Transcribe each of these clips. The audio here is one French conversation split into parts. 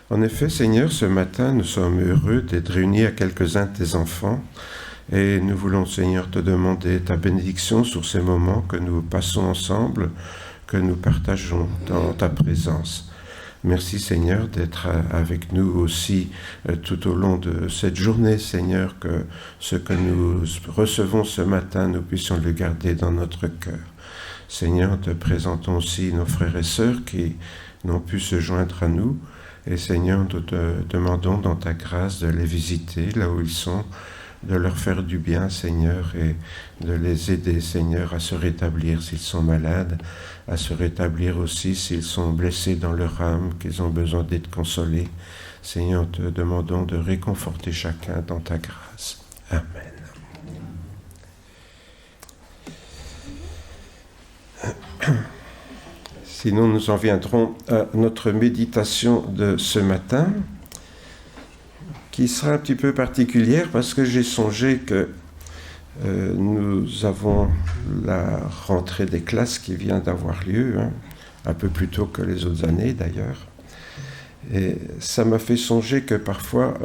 En effet, Seigneur, ce matin, nous sommes heureux d'être réunis à quelques-uns de tes enfants et nous voulons, Seigneur, te demander ta bénédiction sur ces moments que nous passons ensemble, que nous partageons dans ta présence. Merci, Seigneur, d'être avec nous aussi tout au long de cette journée, Seigneur, que ce que nous recevons ce matin, nous puissions le garder dans notre cœur. Seigneur, te présentons aussi nos frères et sœurs qui n'ont pu se joindre à nous. Et Seigneur, nous te demandons dans ta grâce de les visiter là où ils sont, de leur faire du bien, Seigneur, et de les aider, Seigneur, à se rétablir s'ils sont malades, à se rétablir aussi s'ils sont blessés dans leur âme, qu'ils ont besoin d'être consolés. Seigneur, nous te demandons de réconforter chacun dans ta grâce. Amen. Sinon, nous en viendrons à notre méditation de ce matin, qui sera un petit peu particulière parce que j'ai songé que nous avons la rentrée des classes qui vient d'avoir lieu, un peu plus tôt que les autres années d'ailleurs. Et ça m'a fait songer que parfois,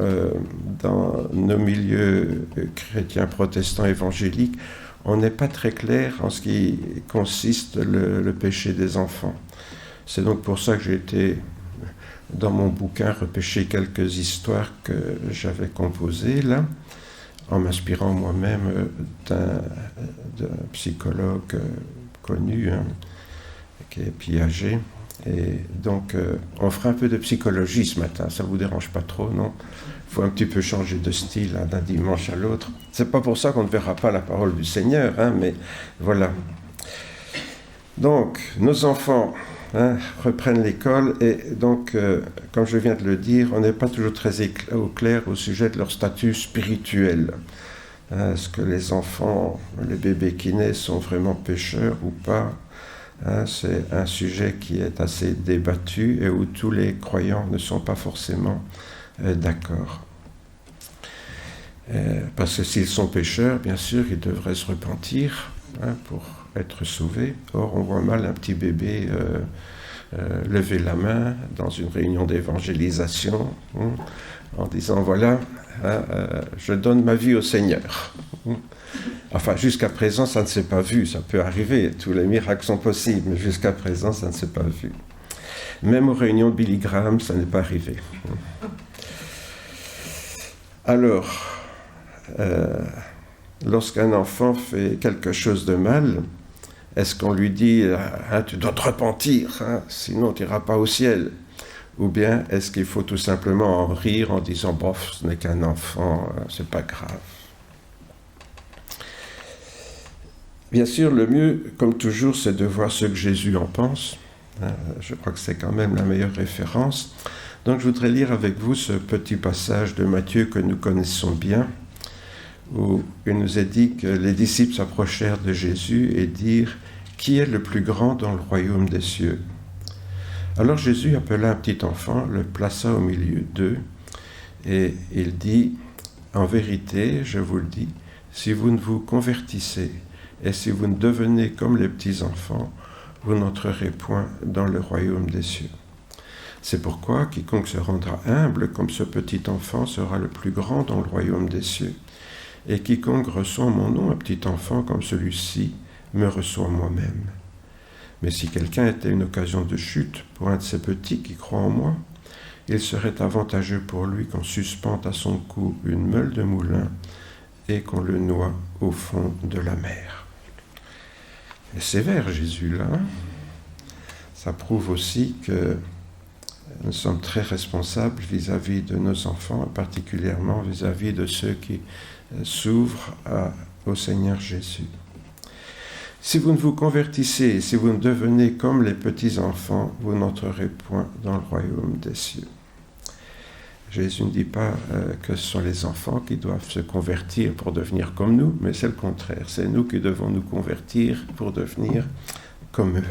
dans nos milieux chrétiens, protestants, évangéliques, on n'est pas très clair en ce qui consiste le péché des enfants. C'est donc pour ça que j'ai été, dans mon bouquin, repêcher quelques histoires que j'avais composées là, en m'inspirant moi-même d'un psychologue connu, qui est Piaget. Et donc, on fera un peu de psychologie ce matin, ça ne vous dérange pas trop, non ? Il faut un petit peu changer de style d'un dimanche à l'autre. C'est pas pour ça qu'on ne verra pas la parole du Seigneur, mais voilà. Donc, nos enfants reprennent l'école et donc, comme je viens de le dire, on n'est pas toujours très au clair au sujet de leur statut spirituel. Est-ce que les enfants, les bébés qui naissent sont vraiment pécheurs ou pas ? C'est un sujet qui est assez débattu et où tous les croyants ne sont pas forcément d'accord. Parce que s'ils sont pécheurs, bien sûr, ils devraient se repentir pour être sauvés. Or, on voit mal un petit bébé lever la main dans une réunion d'évangélisation en disant « Voilà, je donne ma vie au Seigneur ». Enfin, jusqu'à présent, ça ne s'est pas vu, ça peut arriver, tous les miracles sont possibles, mais jusqu'à présent, ça ne s'est pas vu. Même aux réunions de Billy Graham, ça n'est pas arrivé. Alors, lorsqu'un enfant fait quelque chose de mal, est-ce qu'on lui dit « Tu dois te repentir, sinon tu n'iras pas au ciel » ou bien est-ce qu'il faut tout simplement en rire en disant « Bof, ce n'est qu'un enfant, c'est pas grave ». Bien sûr, le mieux, comme toujours, c'est de voir ce que Jésus en pense. Je crois que c'est quand même la meilleure référence. Donc, je voudrais lire avec vous ce petit passage de Matthieu que nous connaissons bien, où il nous est dit que les disciples s'approchèrent de Jésus et dirent « Qui est le plus grand dans le royaume des cieux ?» Alors Jésus appela un petit enfant, le plaça au milieu d'eux, et il dit « En vérité, je vous le dis, si vous ne vous convertissez, et si vous ne devenez comme les petits enfants, vous n'entrerez point dans le royaume des cieux. C'est pourquoi quiconque se rendra humble comme ce petit enfant sera le plus grand dans le royaume des cieux. Et quiconque reçoit mon nom, un petit enfant comme celui-ci, me reçoit moi-même. Mais si quelqu'un était une occasion de chute pour un de ces petits qui croient en moi, il serait avantageux pour lui qu'on suspende à son cou une meule de moulin et qu'on le noie au fond de la mer. Et sévère Jésus là. Ça prouve aussi que nous sommes très responsables vis-à-vis de nos enfants, particulièrement vis-à-vis de ceux qui s'ouvrent au Seigneur Jésus. Si vous ne vous convertissez, si vous ne devenez comme les petits enfants, vous n'entrerez point dans le royaume des cieux. Jésus ne dit pas que ce sont les enfants qui doivent se convertir pour devenir comme nous, mais c'est le contraire. C'est nous qui devons nous convertir pour devenir comme eux.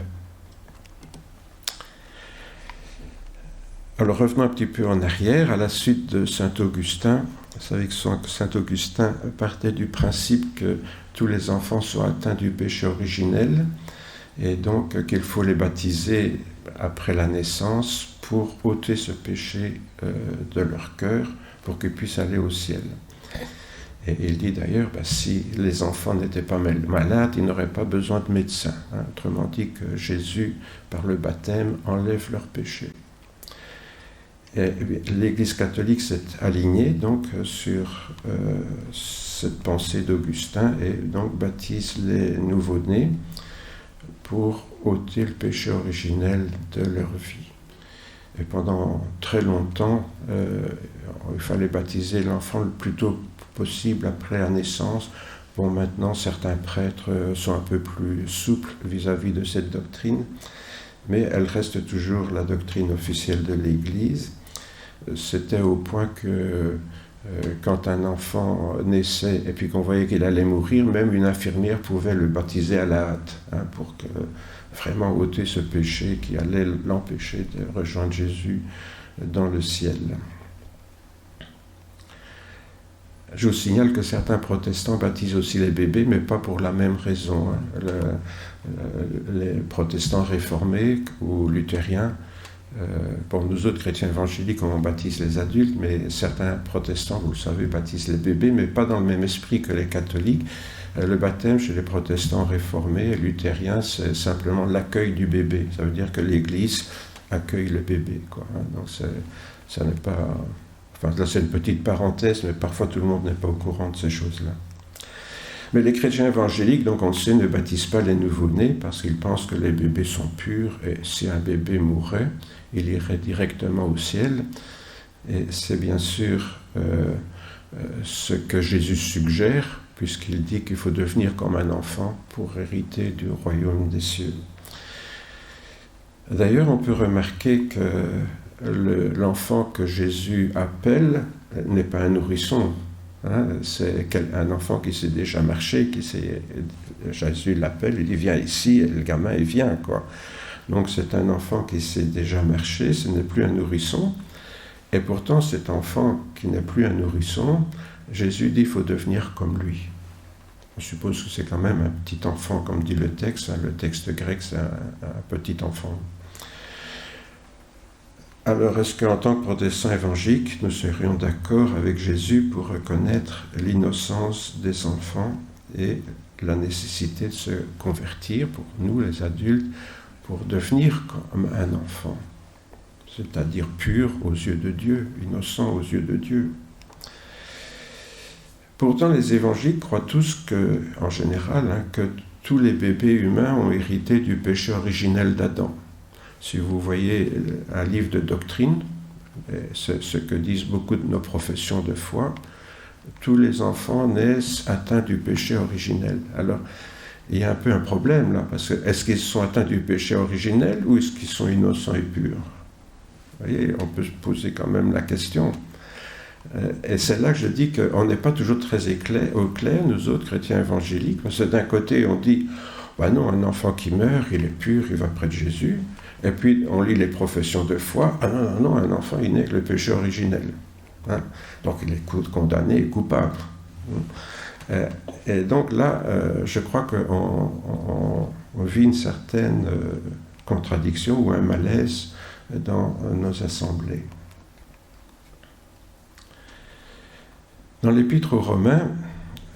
Alors revenons un petit peu en arrière, à la suite de saint Augustin. Vous savez que saint Augustin partait du principe que tous les enfants sont atteints du péché originel, et donc qu'il faut les baptiser après la naissance pour ôter ce péché de leur cœur, pour qu'ils puissent aller au ciel. Et il dit d'ailleurs, si les enfants n'étaient pas malades, ils n'auraient pas besoin de médecin. Autrement dit que Jésus, par le baptême, enlève leurs péchés. Et l'Église catholique s'est alignée donc sur cette pensée d'Augustin et donc baptise les nouveau-nés pour ôter le péché originel de leur vie. Et pendant très longtemps, il fallait baptiser l'enfant le plus tôt possible après la naissance. Bon, maintenant, certains prêtres sont un peu plus souples vis-à-vis de cette doctrine, mais elle reste toujours la doctrine officielle de l'Église. C'était au point que quand un enfant naissait et puis qu'on voyait qu'il allait mourir, même une infirmière pouvait le baptiser à la hâte, pour que, vraiment ôter ce péché qui allait l'empêcher de rejoindre Jésus dans le ciel. Je vous signale que certains protestants baptisent aussi les bébés, mais pas pour la même raison. Les protestants réformés ou luthériens, pour nous autres chrétiens évangéliques, on baptise les adultes, mais certains protestants, vous le savez, baptisent les bébés, mais pas dans le même esprit que les catholiques. Le baptême chez les protestants réformés et luthériens, c'est simplement l'accueil du bébé. Ça veut dire que l'Église accueille le bébé, quoi. Donc ça n'est pas... Enfin, là, c'est une petite parenthèse, mais parfois tout le monde n'est pas au courant de ces choses-là. Mais les chrétiens évangéliques, donc on le sait, ne baptisent pas les nouveau-nés parce qu'ils pensent que les bébés sont purs et si un bébé mourait, il irait directement au ciel. Et c'est bien sûr ce que Jésus suggère, puisqu'il dit qu'il faut devenir comme un enfant pour hériter du royaume des cieux. D'ailleurs, on peut remarquer que l'enfant que Jésus appelle n'est pas un nourrisson. C'est un enfant qui sait déjà marcher, Jésus l'appelle, il dit viens ici, et le gamin il vient, quoi. Donc c'est un enfant qui sait déjà marcher, ce n'est plus un nourrisson. Et pourtant cet enfant qui n'est plus un nourrisson, Jésus dit il faut devenir comme lui. On suppose que c'est quand même un petit enfant, comme dit le texte. Le texte grec, c'est un petit enfant. Alors, est-ce qu'en tant que protestants évangéliques, nous serions d'accord avec Jésus pour reconnaître l'innocence des enfants et la nécessité de se convertir, pour nous les adultes, pour devenir comme un enfant, c'est-à-dire pur aux yeux de Dieu, innocent aux yeux de Dieu? Pourtant, les évangéliques croient tous que, en général, que tous les bébés humains ont hérité du péché originel d'Adam. Si vous voyez un livre de doctrine, c'est ce que disent beaucoup de nos professions de foi, tous les enfants naissent atteints du péché originel. Alors, il y a un peu un problème là, parce que est-ce qu'ils sont atteints du péché originel ou est-ce qu'ils sont innocents et purs? Vous voyez, on peut se poser quand même la question. Et c'est là que je dis qu'on n'est pas toujours très au clair, nous autres chrétiens évangéliques, parce que d'un côté on dit, non, un enfant qui meurt, il est pur, il va près de Jésus. Et puis, on lit les professions de foi. Ah non, un enfant, il naît avec le péché originel. Donc, il est condamné et coupable. Et donc là, je crois qu'on vit une certaine contradiction ou un malaise dans nos assemblées. Dans l'Épître aux Romains,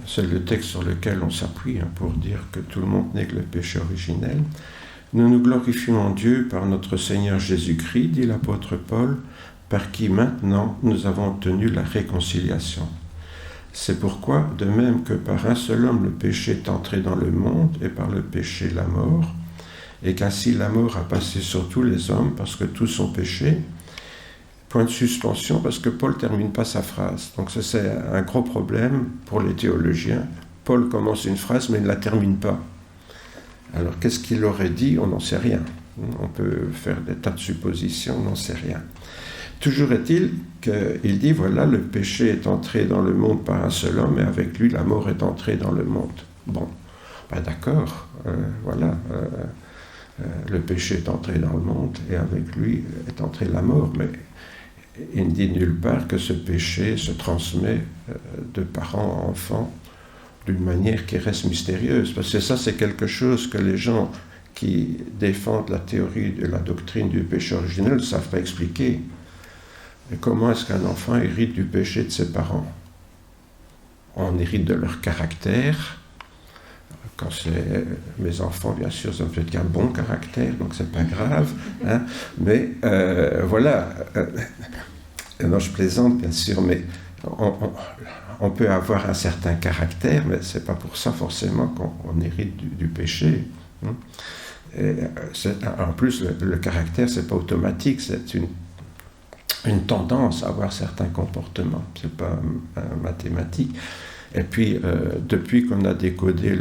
c'est le texte sur lequel on s'appuie pour dire que tout le monde n'est que le péché originel. Nous nous glorifions en Dieu par notre Seigneur Jésus-Christ, dit l'apôtre Paul, par qui maintenant nous avons obtenu la réconciliation. C'est pourquoi, de même que par un seul homme le péché est entré dans le monde, et par le péché la mort, et qu'ainsi la mort a passé sur tous les hommes parce que tous ont péché. Point de suspension, parce que Paul ne termine pas sa phrase. Donc ça, c'est un gros problème pour les théologiens. Paul commence une phrase, mais il ne la termine pas. Alors, qu'est-ce qu'il aurait dit? On n'en sait rien. On peut faire des tas de suppositions, on n'en sait rien. Toujours est-il qu'il dit, voilà, le péché est entré dans le monde par un seul homme, et avec lui, la mort est entrée dans le monde. Bon, d'accord, le péché est entré dans le monde, et avec lui est entrée la mort, mais il ne dit nulle part que ce péché se transmet de parents à enfants d'une manière qui reste mystérieuse. Parce que ça, c'est quelque chose que les gens qui défendent la théorie de la doctrine du péché originel ne savent pas expliquer. Et comment est-ce qu'un enfant hérite du péché de ses parents? On hérite de leur caractère. Quand c'est mes enfants, bien sûr, ça peut être qu'un bon caractère, donc c'est pas grave. Hein, mais voilà. Non, je plaisante, bien sûr, mais on peut avoir un certain caractère, mais c'est pas pour ça forcément qu'on hérite du péché. Hein. Et en plus, le caractère, c'est pas automatique, c'est une tendance à avoir certains comportements. C'est pas mathématique. Et puis, depuis qu'on a décodé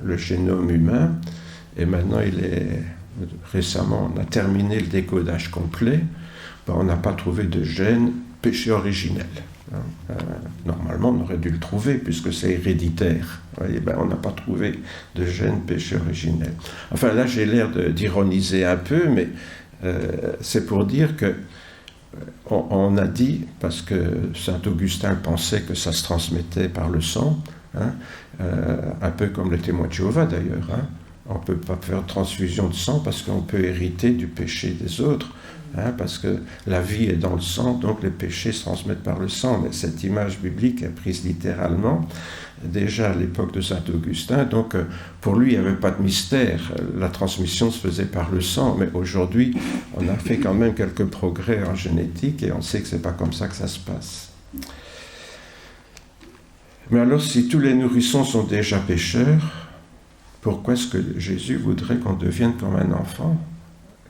le génome humain, et maintenant récemment, on a terminé le décodage complet, ben, on n'a pas trouvé de gène péché originel. Normalement, on aurait dû le trouver, puisque c'est héréditaire. Vous voyez, ben, on n'a pas trouvé de gène péché originel. Enfin, là, j'ai l'air d'ironiser un peu, mais c'est pour dire que on a dit, parce que saint Augustin pensait que ça se transmettait par le sang, hein, un peu comme les témoins de Jéhovah d'ailleurs. Hein. On ne peut pas faire transfusion de sang parce qu'on peut hériter du péché des autres, hein, parce que la vie est dans le sang, donc les péchés se transmettent par le sang. Mais cette image biblique est prise littéralement, déjà à l'époque de saint Augustin, donc pour lui il n'y avait pas de mystère, la transmission se faisait par le sang, mais aujourd'hui on a fait quand même quelques progrès en génétique et on sait que c'est pas comme ça que ça se passe. Mais alors si tous les nourrissons sont déjà pécheurs, pourquoi est-ce que Jésus voudrait qu'on devienne comme un enfant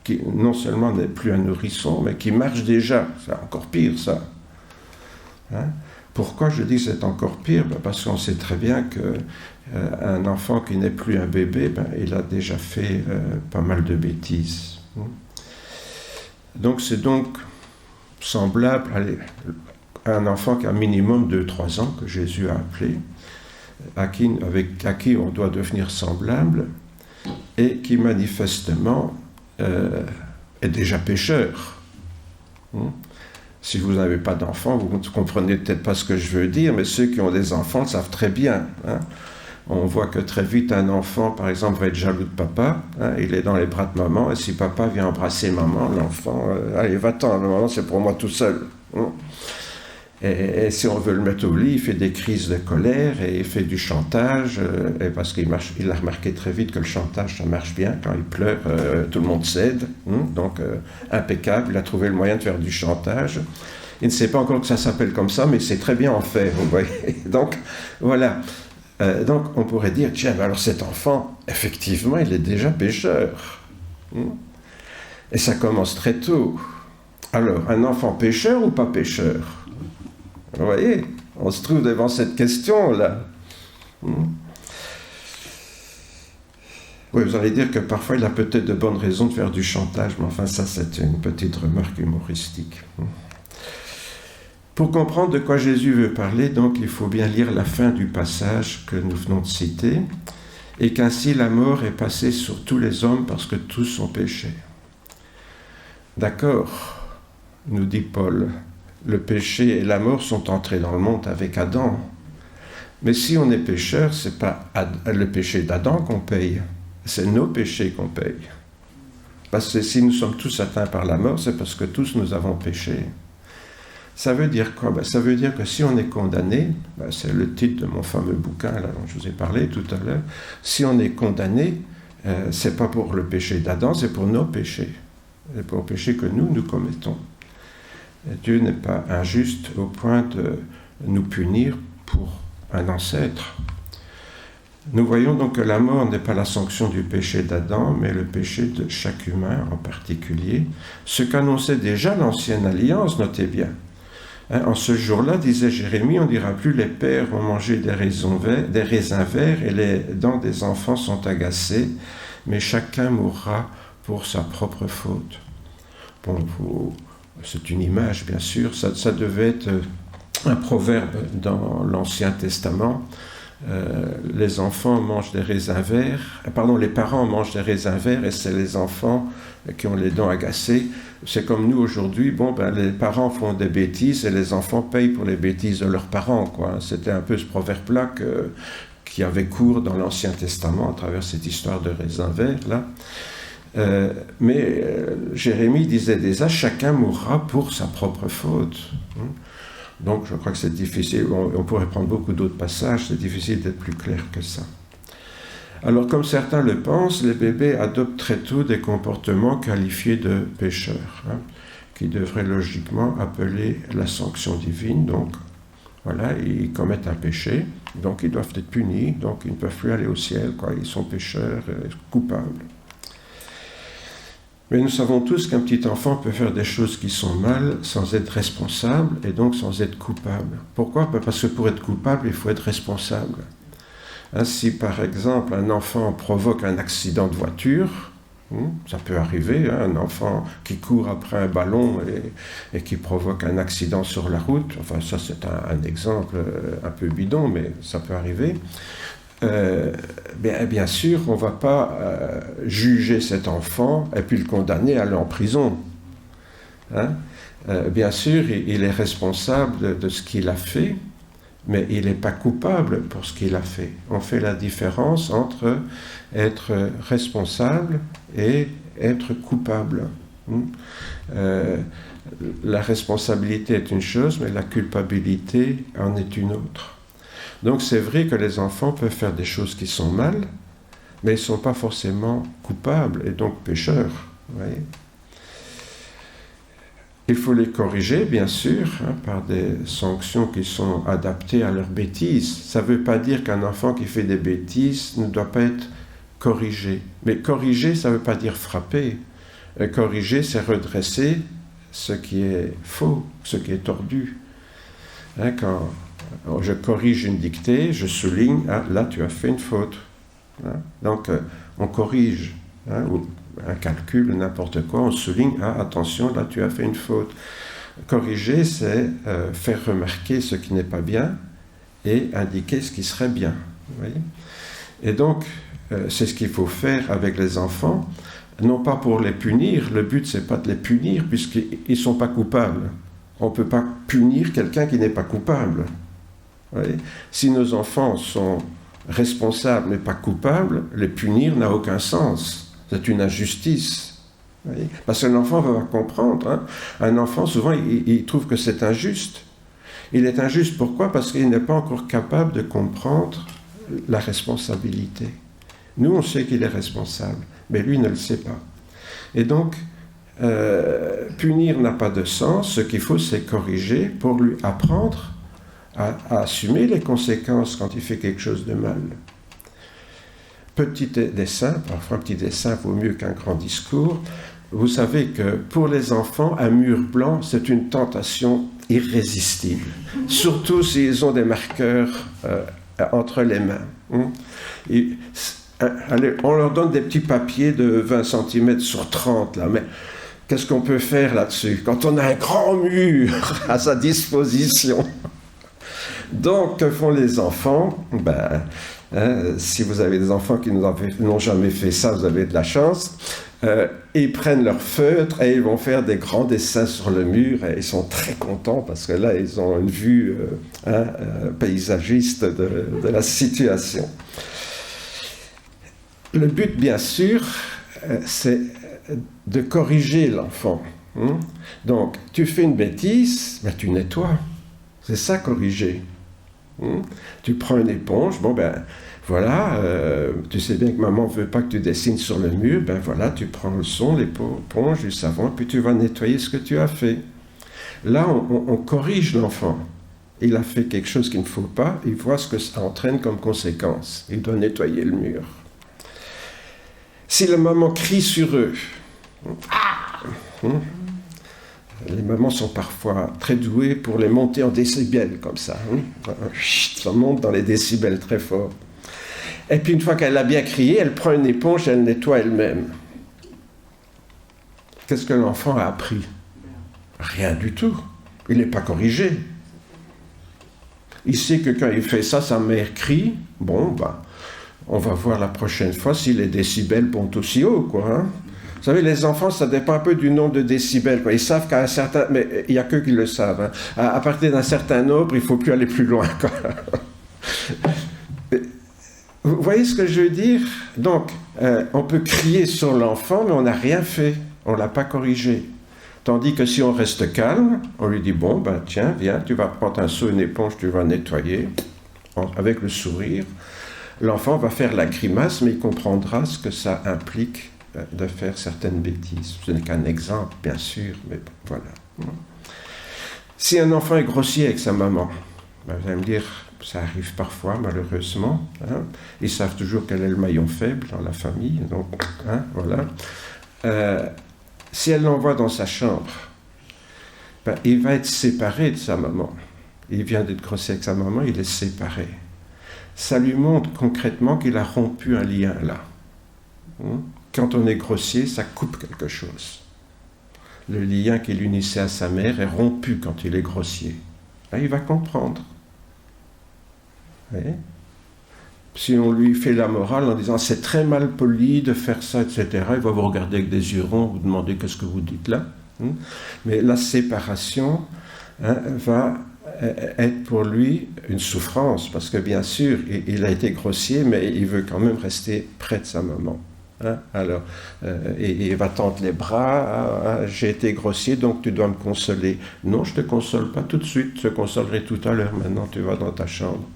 qui non seulement n'est plus un nourrisson, mais qui marche déjà? C'est encore pire ça, hein? Pourquoi je dis que c'est encore pire? Parce qu'on sait très bien qu'un enfant qui n'est plus un bébé, il a déjà fait pas mal de bêtises. Donc c'est donc semblable à un enfant qui a un minimum de 3 ans, que Jésus a appelé, à qui on doit devenir semblable, et qui manifestement est déjà pécheur. Si vous n'avez pas d'enfants, vous ne comprenez peut-être pas ce que je veux dire, mais ceux qui ont des enfants le savent très bien. Hein. On voit que très vite, un enfant, par exemple, va être jaloux de papa. Hein, il est dans les bras de maman, et si papa vient embrasser maman, l'enfant, allez, va-t'en, maman, c'est pour moi tout seul. Hein. Et si on veut le mettre au lit, il fait des crises de colère et il fait du chantage, et parce qu'il a remarqué très vite que le chantage, ça marche bien. Quand il pleure, tout le monde cède. Donc, impeccable, il a trouvé le moyen de faire du chantage. Il ne sait pas encore que ça s'appelle comme ça, mais il sait très bien en faire, vous voyez. Donc, voilà. Donc, on pourrait dire, tiens, alors cet enfant, effectivement, il est déjà pécheur. Et ça commence très tôt. Alors, un enfant pécheur ou pas pécheur? Vous voyez, on se trouve devant cette question-là. Oui, vous allez dire que parfois il a peut-être de bonnes raisons de faire du chantage, mais enfin ça c'est une petite remarque humoristique. Pour comprendre de quoi Jésus veut parler, donc il faut bien lire la fin du passage que nous venons de citer, et qu'ainsi la mort est passée sur tous les hommes parce que tous ont péché. D'accord, nous dit Paul. Le péché et la mort sont entrés dans le monde avec Adam. Mais si on est pécheur, ce n'est pas le péché d'Adam qu'on paye, c'est nos péchés qu'on paye. Parce que si nous sommes tous atteints par la mort, c'est parce que tous nous avons péché. Ça veut dire quoi? Ça veut dire que si on est condamné, c'est le titre de mon fameux bouquin là, dont je vous ai parlé tout à l'heure, si on est condamné, ce n'est pas pour le péché d'Adam, c'est pour nos péchés. C'est pour le péché que nous commettons. Dieu n'est pas injuste au point de nous punir pour un ancêtre. Nous voyons donc que la mort n'est pas la sanction du péché d'Adam, mais le péché de chaque humain en particulier. Ce qu'annonçait déjà l'ancienne alliance, notez bien. En ce jour-là, disait Jérémie, on ne dira plus les pères vont manger des raisins verts et les dents des enfants sont agacées, mais chacun mourra pour sa propre faute. Bon, c'est une image, bien sûr, ça devait être un proverbe dans l'Ancien Testament. Les enfants mangent des raisins verts, les parents mangent des raisins verts et c'est les enfants qui ont les dents agacées. C'est comme nous aujourd'hui, les parents font des bêtises et les enfants payent pour les bêtises de leurs parents, quoi. C'était un peu ce proverbe-là qui avait cours dans l'Ancien Testament à travers cette histoire de raisin vert, là. Mais Jérémie disait déjà, chacun mourra pour sa propre faute. Donc je crois que c'est difficile, on pourrait prendre beaucoup d'autres passages, c'est difficile d'être plus clair que ça. Alors comme certains le pensent, les bébés adoptent très tôt des comportements qualifiés de pécheurs, qui devraient logiquement appeler la sanction divine. Donc voilà, ils commettent un péché, donc ils doivent être punis, donc ils ne peuvent plus aller au ciel, quoi. Ils sont pécheurs, coupables. Mais nous savons tous qu'un petit enfant peut faire des choses qui sont mal sans être responsable et donc sans être coupable. Pourquoi ? Parce que pour être coupable, il faut être responsable. Si par exemple un enfant provoque un accident de voiture, ça peut arriver, un enfant qui court après un ballon et qui provoque un accident sur la route, enfin ça c'est un exemple un peu bidon, mais ça peut arriver. Bien sûr, on ne va pas juger cet enfant et puis le condamner à aller en prison. Bien sûr, il est responsable de ce qu'il a fait, mais il n'est pas coupable pour ce qu'il a fait. On fait la différence entre être responsable et être coupable. La responsabilité est une chose, mais la culpabilité en est une autre. Donc c'est vrai que les enfants peuvent faire des choses qui sont mal, mais ils ne sont pas forcément coupables et donc pécheurs. Vous voyez ? Il faut les corriger, bien sûr, par des sanctions qui sont adaptées à leurs bêtises. Ça ne veut pas dire qu'un enfant qui fait des bêtises ne doit pas être corrigé. Mais corriger, ça ne veut pas dire frapper. Corriger, c'est redresser ce qui est faux, ce qui est tordu. Quand je corrige une dictée, je souligne, là tu as fait une faute. Donc on corrige, ou un calcul, n'importe quoi, on souligne, attention, là tu as fait une faute. Corriger, c'est faire remarquer ce qui n'est pas bien et indiquer ce qui serait bien. Vous voyez ? Et donc, c'est ce qu'il faut faire avec les enfants, non pas pour les punir, le but c'est pas de les punir puisqu'ils ne sont pas coupables. On ne peut pas punir quelqu'un qui n'est pas coupable. Vous voyez ? Si nos enfants sont responsables mais pas coupables, les punir n'a aucun sens. C'est une injustice. Vous voyez ? Parce que l'enfant va comprendre. Un enfant, souvent, il trouve que c'est injuste. Il est injuste, pourquoi ? Parce qu'il n'est pas encore capable de comprendre la responsabilité. Nous, on sait qu'il est responsable, mais lui ne le sait pas. Et donc, punir n'a pas de sens. Ce qu'il faut, c'est corriger pour lui apprendre à assumer les conséquences quand il fait quelque chose de mal. Petit dessin, parfois un petit dessin vaut mieux qu'un grand discours. Vous savez que pour les enfants, un mur blanc, c'est une tentation irrésistible. Surtout s'ils ont des marqueurs entre les mains. Allez, on leur donne des petits papiers de 20 cm sur 30, là, mais qu'est-ce qu'on peut faire là-dessus quand on a un grand mur à sa disposition ? Donc, que font les enfants ? Si vous avez des enfants qui n'ont jamais fait ça, vous avez de la chance. Ils prennent leur feutre et ils vont faire des grands dessins sur le mur et ils sont très contents parce que là, ils ont une vue paysagiste de la situation. Le but, bien sûr, c'est de corriger l'enfant. Donc, tu fais une bêtise, mais tu nettoies. C'est ça, corriger. Tu prends une éponge, voilà, tu sais bien que maman ne veut pas que tu dessines sur le mur, voilà, tu prends le son, l'éponge, du savon, puis tu vas nettoyer ce que tu as fait. Là, on corrige l'enfant. Il a fait quelque chose qu'il ne faut pas, il voit ce que ça entraîne comme conséquence. Il doit nettoyer le mur. Si la maman crie sur eux, les mamans sont parfois très douées pour les monter en décibels, comme ça. Ça monte dans les décibels très fort. Et puis une fois qu'elle a bien crié, elle prend une éponge et elle nettoie elle-même. Qu'est-ce que l'enfant a appris ? Rien du tout. Il n'est pas corrigé. Il sait que quand il fait ça, sa mère crie. On va voir la prochaine fois si les décibels montent aussi haut, quoi. Vous savez, les enfants, ça dépend un peu du nombre de décibels, quoi. Ils savent qu'à un certain... Mais il n'y a qu'eux qui le savent. À partir d'un certain nombre, il ne faut plus aller plus loin, quoi. Vous voyez ce que je veux dire? Donc, on peut crier sur l'enfant, mais on n'a rien fait. On ne l'a pas corrigé. Tandis que si on reste calme, on lui dit, bon, ben tiens, viens, tu vas prendre un seau, une éponge, tu vas nettoyer, avec le sourire. L'enfant va faire la grimace, mais il comprendra ce que ça implique de faire certaines bêtises. Ce n'est qu'un exemple, bien sûr, mais voilà. Si un enfant est grossier avec sa maman, ben vous allez me dire, ça arrive parfois, malheureusement. Hein. Ils savent toujours quel est le maillon faible dans la famille, donc hein, voilà. Si elle l'envoie dans sa chambre, ben, il va être séparé de sa maman. Il vient d'être grossier avec sa maman, il est séparé. Ça lui montre concrètement qu'il a rompu un lien là. Quand on est grossier, ça coupe quelque chose. Le lien qui l'unissait à sa mère est rompu quand il est grossier. Là, il va comprendre. Vous voyez ? Si on lui fait la morale en disant c'est très mal poli de faire ça, etc., il va vous regarder avec des yeux ronds, vous demander qu'est-ce que vous dites là. Mais la séparation va être pour lui une souffrance, parce que bien sûr, il a été grossier, mais il veut quand même rester près de sa maman. Alors, et il va tendre les bras, j'ai été grossier, donc tu dois me consoler. Non, je ne te console pas tout de suite, je te consolerai tout à l'heure, maintenant tu vas dans ta chambre.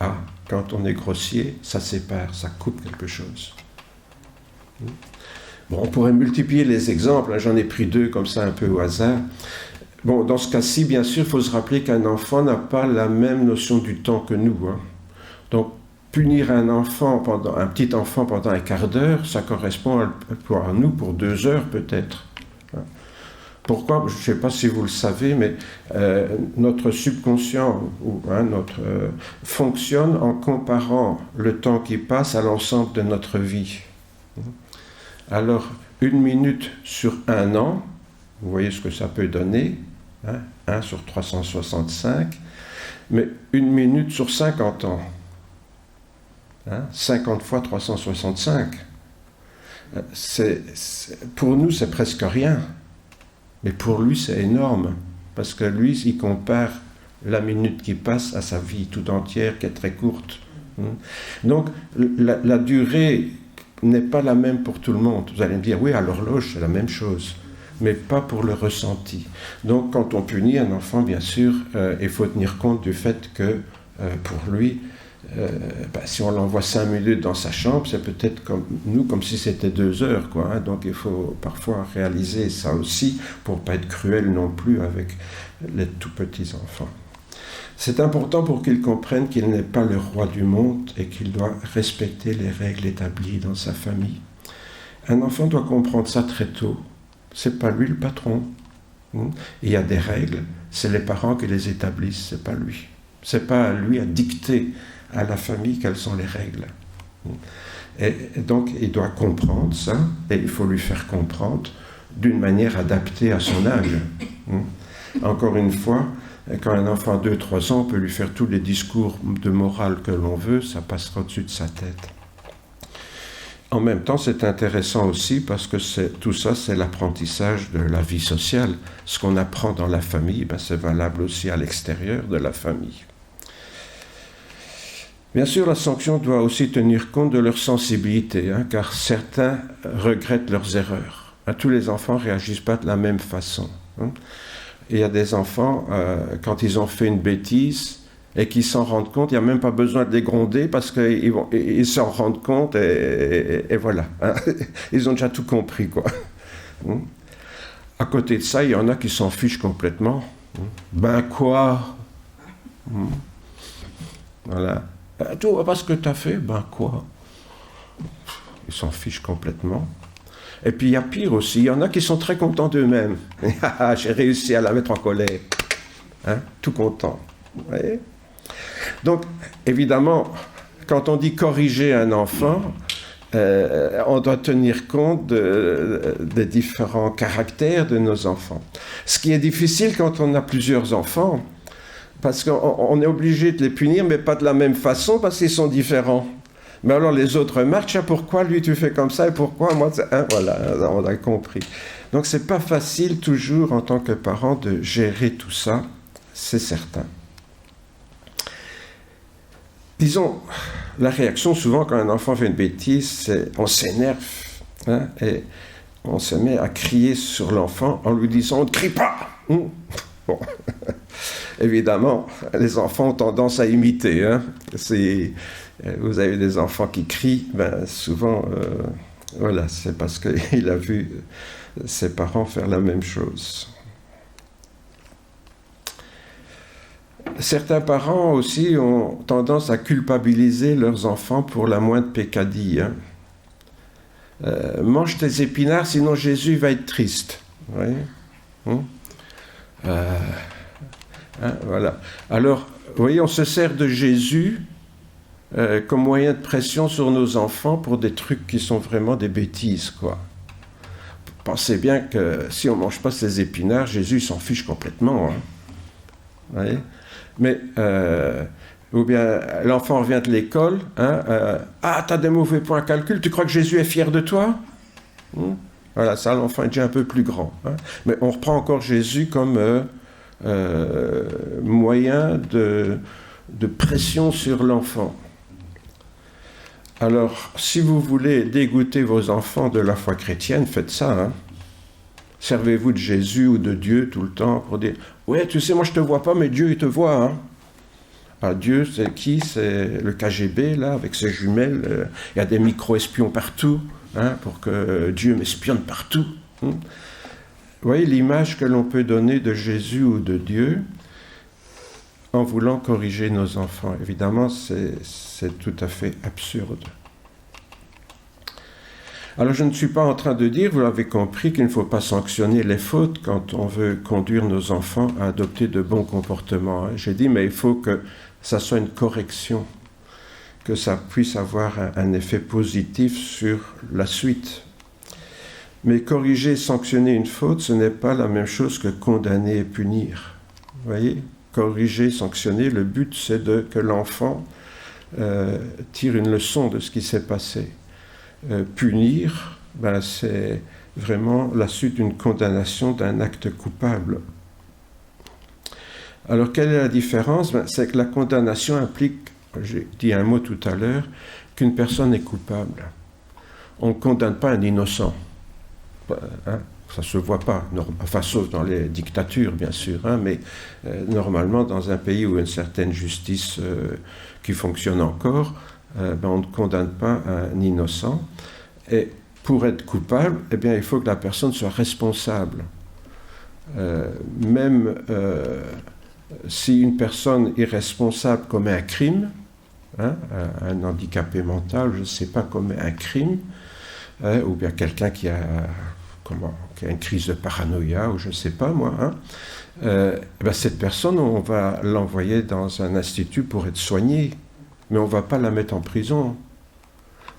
Ah, quand on est grossier, ça sépare, ça coupe quelque chose. Bon, on pourrait multiplier les exemples, j'en ai pris 2 comme ça un peu au hasard. Bon, dans ce cas-ci, bien sûr, il faut se rappeler qu'un enfant n'a pas la même notion du temps que nous. Donc, punir un petit enfant pendant un quart d'heure, ça correspond à nous pour 2 heures peut-être. Pourquoi? Je ne sais pas si vous le savez, mais notre subconscient fonctionne en comparant le temps qui passe à l'ensemble de notre vie. Alors, 1 minute sur 1 an, vous voyez ce que ça peut donner, 1 sur 365, mais 1 minute sur 50 ans, 50 fois 365. Pour nous, c'est presque rien. Mais pour lui, c'est énorme, parce que lui, il compare la minute qui passe à sa vie tout entière, qui est très courte. Donc, la durée n'est pas la même pour tout le monde. Vous allez me dire, oui, à l'horloge, c'est la même chose, mais pas pour le ressenti. Donc, quand on punit un enfant, bien sûr, il faut tenir compte du fait que, pour lui, si on l'envoie 5 minutes dans sa chambre, c'est peut-être comme si c'était 2 heures, quoi. Donc il faut parfois réaliser ça aussi pour ne pas être cruel non plus avec les tout petits enfants. C'est important pour qu'ils comprennent qu'il n'est pas le roi du monde et qu'il doit respecter les règles établies dans sa famille. Un enfant doit comprendre ça très tôt. C'est pas lui le patron. Il y a des règles, c'est les parents qui les établissent, c'est pas lui. C'est pas à lui à dicter à la famille quelles sont les règles. Et donc il doit comprendre ça, et il faut lui faire comprendre d'une manière adaptée à son âge. Encore une fois, quand un enfant de 2-3 ans, on peut lui faire tous les discours de morale que l'on veut, ça passera au-dessus de sa tête. En même temps, c'est intéressant aussi parce que tout ça, c'est l'apprentissage de la vie sociale. Ce qu'on apprend dans la famille, c'est valable aussi à l'extérieur de la famille. Bien sûr, la sanction doit aussi tenir compte de leur sensibilité, car certains regrettent leurs erreurs. Tous les enfants ne réagissent pas de la même façon. Il y a des enfants, quand ils ont fait une bêtise et qu'ils s'en rendent compte, il n'y a même pas besoin de les gronder parce qu'ils s'en rendent compte et voilà. Ils ont déjà tout compris, quoi. À côté de ça, il y en a qui s'en fichent complètement. Ben quoi? Voilà. Tu vois pas ce que tu as fait? Ben quoi? Ils s'en fichent complètement. Et puis il y a pire aussi, il y en a qui sont très contents d'eux-mêmes. J'ai réussi à la mettre en colère. Tout content. Vous voyez? Donc, évidemment, quand on dit corriger un enfant, on doit tenir compte des différents caractères de nos enfants. Ce qui est difficile quand on a plusieurs enfants, parce qu'on est obligé de les punir, mais pas de la même façon, parce qu'ils sont différents. Mais alors les autres remarquent, pourquoi lui tu fais comme ça et pourquoi moi... voilà, on a compris. Donc c'est pas facile toujours en tant que parent de gérer tout ça, c'est certain. Disons, la réaction souvent quand un enfant fait une bêtise, c'est on s'énerve, hein, et on se met à crier sur l'enfant en lui disant « on ne crie pas !» Bon, évidemment, les enfants ont tendance à imiter. Hein. Vous avez des enfants qui crient, ben souvent, voilà, c'est parce qu'il a vu ses parents faire la même chose. Certains parents aussi ont tendance à culpabiliser leurs enfants pour la moindre peccadille. Hein. Mange tes épinards, sinon Jésus va être triste. Vous voyez voilà. Alors, vous voyez, on se sert de Jésus comme moyen de pression sur nos enfants pour des trucs qui sont vraiment des bêtises, quoi. Pensez bien que si on ne mange pas ces épinards, Jésus s'en fiche complètement. Hein. Vous voyez ? Mais, ou bien l'enfant revient de l'école, hein, ah, t'as des mauvais points à calcul, tu crois que Jésus est fier de toi ? Voilà, ça, l'enfant est déjà un peu plus grand. Hein. Mais on reprend encore Jésus comme moyen de pression sur l'enfant. Alors, si vous voulez dégoûter vos enfants de la foi chrétienne, faites ça. Hein. Servez-vous de Jésus ou de Dieu tout le temps pour dire « Ouais, tu sais, moi je ne te vois pas, mais Dieu, il te voit. Hein. » Ah, Dieu, c'est qui ? C'est le KGB, là, avec ses jumelles. Il y a des micro-espions partout, hein, pour que Dieu m'espionne partout. Hein. Vous voyez l'image que l'on peut donner de Jésus ou de Dieu en voulant corriger nos enfants. Évidemment, c'est tout à fait absurde. Alors, je ne suis pas en train de dire, vous l'avez compris, qu'il ne faut pas sanctionner les fautes quand on veut conduire nos enfants à adopter de bons comportements. J'ai dit, mais il faut que ça soit une correction, que ça puisse avoir un effet positif sur la suite. Mais corriger, sanctionner une faute, ce n'est pas la même chose que condamner et punir. Vous voyez ? Corriger, sanctionner, le but, c'est que l'enfant tire une leçon de ce qui s'est passé. Punir, ben, c'est vraiment la suite d'une condamnation d'un acte coupable. Alors, quelle est la différence ? Ben, c'est que la condamnation implique, j'ai dit un mot tout à l'heure, qu'une personne est coupable. On ne condamne pas un innocent. Hein, ça ne se voit pas, enfin, sauf dans les dictatures, bien sûr, hein, mais normalement, dans un pays où une certaine justice qui fonctionne encore, ben, on ne condamne pas un innocent. Et pour être coupable, eh bien, il faut que la personne soit responsable. Même si une personne irresponsable commet un crime, hein, un handicapé mental, je ne sais pas, commet un crime, ou bien quelqu'un qui a une crise de paranoïa, ou je ne sais pas moi, hein, ben, cette personne, on va l'envoyer dans un institut pour être soignée, mais on ne va pas la mettre en prison.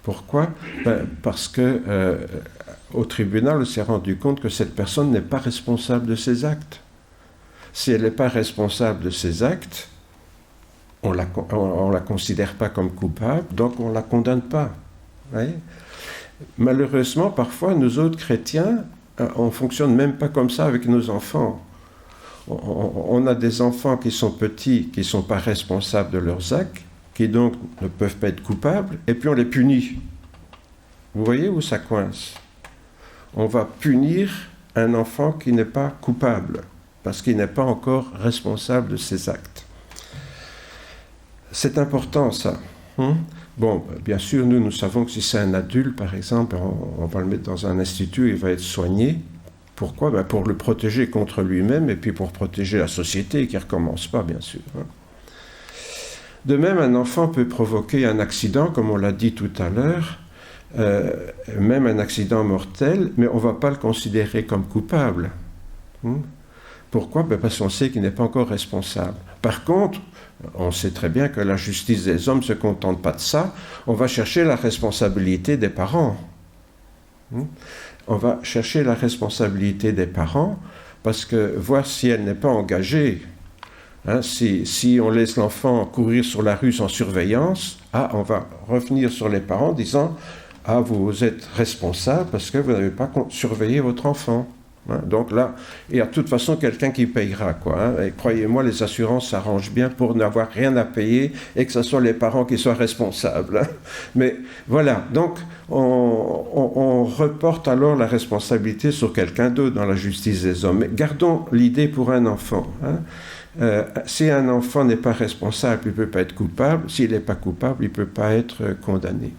Pourquoi ? Ben, parce que au tribunal, on s'est rendu compte que cette personne n'est pas responsable de ses actes. Si elle n'est pas responsable de ses actes, on la considère pas comme coupable, donc on la condamne pas. Vous voyez ? Malheureusement, parfois, nous autres chrétiens, on fonctionne même pas comme ça avec nos enfants. On a des enfants qui sont petits, qui sont pas responsables de leurs actes, qui donc ne peuvent pas être coupables, et puis on les punit. Vous voyez où ça coince ? On va punir un enfant qui n'est pas coupable, parce qu'il n'est pas encore responsable de ses actes. C'est important, ça. Bon, bien sûr, nous savons que si c'est un adulte, par exemple, on va le mettre dans un institut, il va être soigné. Pourquoi ? Ben pour le protéger contre lui-même, et puis pour protéger la société, qui ne recommence pas, bien sûr. De même, un enfant peut provoquer un accident, comme on l'a dit tout à l'heure, même un accident mortel, mais on ne va pas le considérer comme coupable. Pourquoi ? Ben parce qu'on sait qu'il n'est pas encore responsable. Par contre, on sait très bien que la justice des hommes ne se contente pas de ça. On va chercher la responsabilité des parents. On va chercher la responsabilité des parents parce que voir si elle n'est pas engagée, hein, si on laisse l'enfant courir sur la rue sans surveillance, on va revenir sur les parents en disant « Ah, vous êtes responsable parce que vous n'avez pas surveillé votre enfant. » Hein. Donc là, il y a de toute façon quelqu'un qui payera, quoi. Hein. Et croyez-moi, les assurances s'arrangent bien pour n'avoir rien à payer et que ce soit les parents qui soient responsables. Hein. Mais voilà, donc on reporte alors la responsabilité sur quelqu'un d'autre dans la justice des hommes. Mais gardons l'idée pour un enfant. Hein. Si un enfant n'est pas responsable, il ne peut pas être coupable. S'il n'est pas coupable, il ne peut pas être condamné.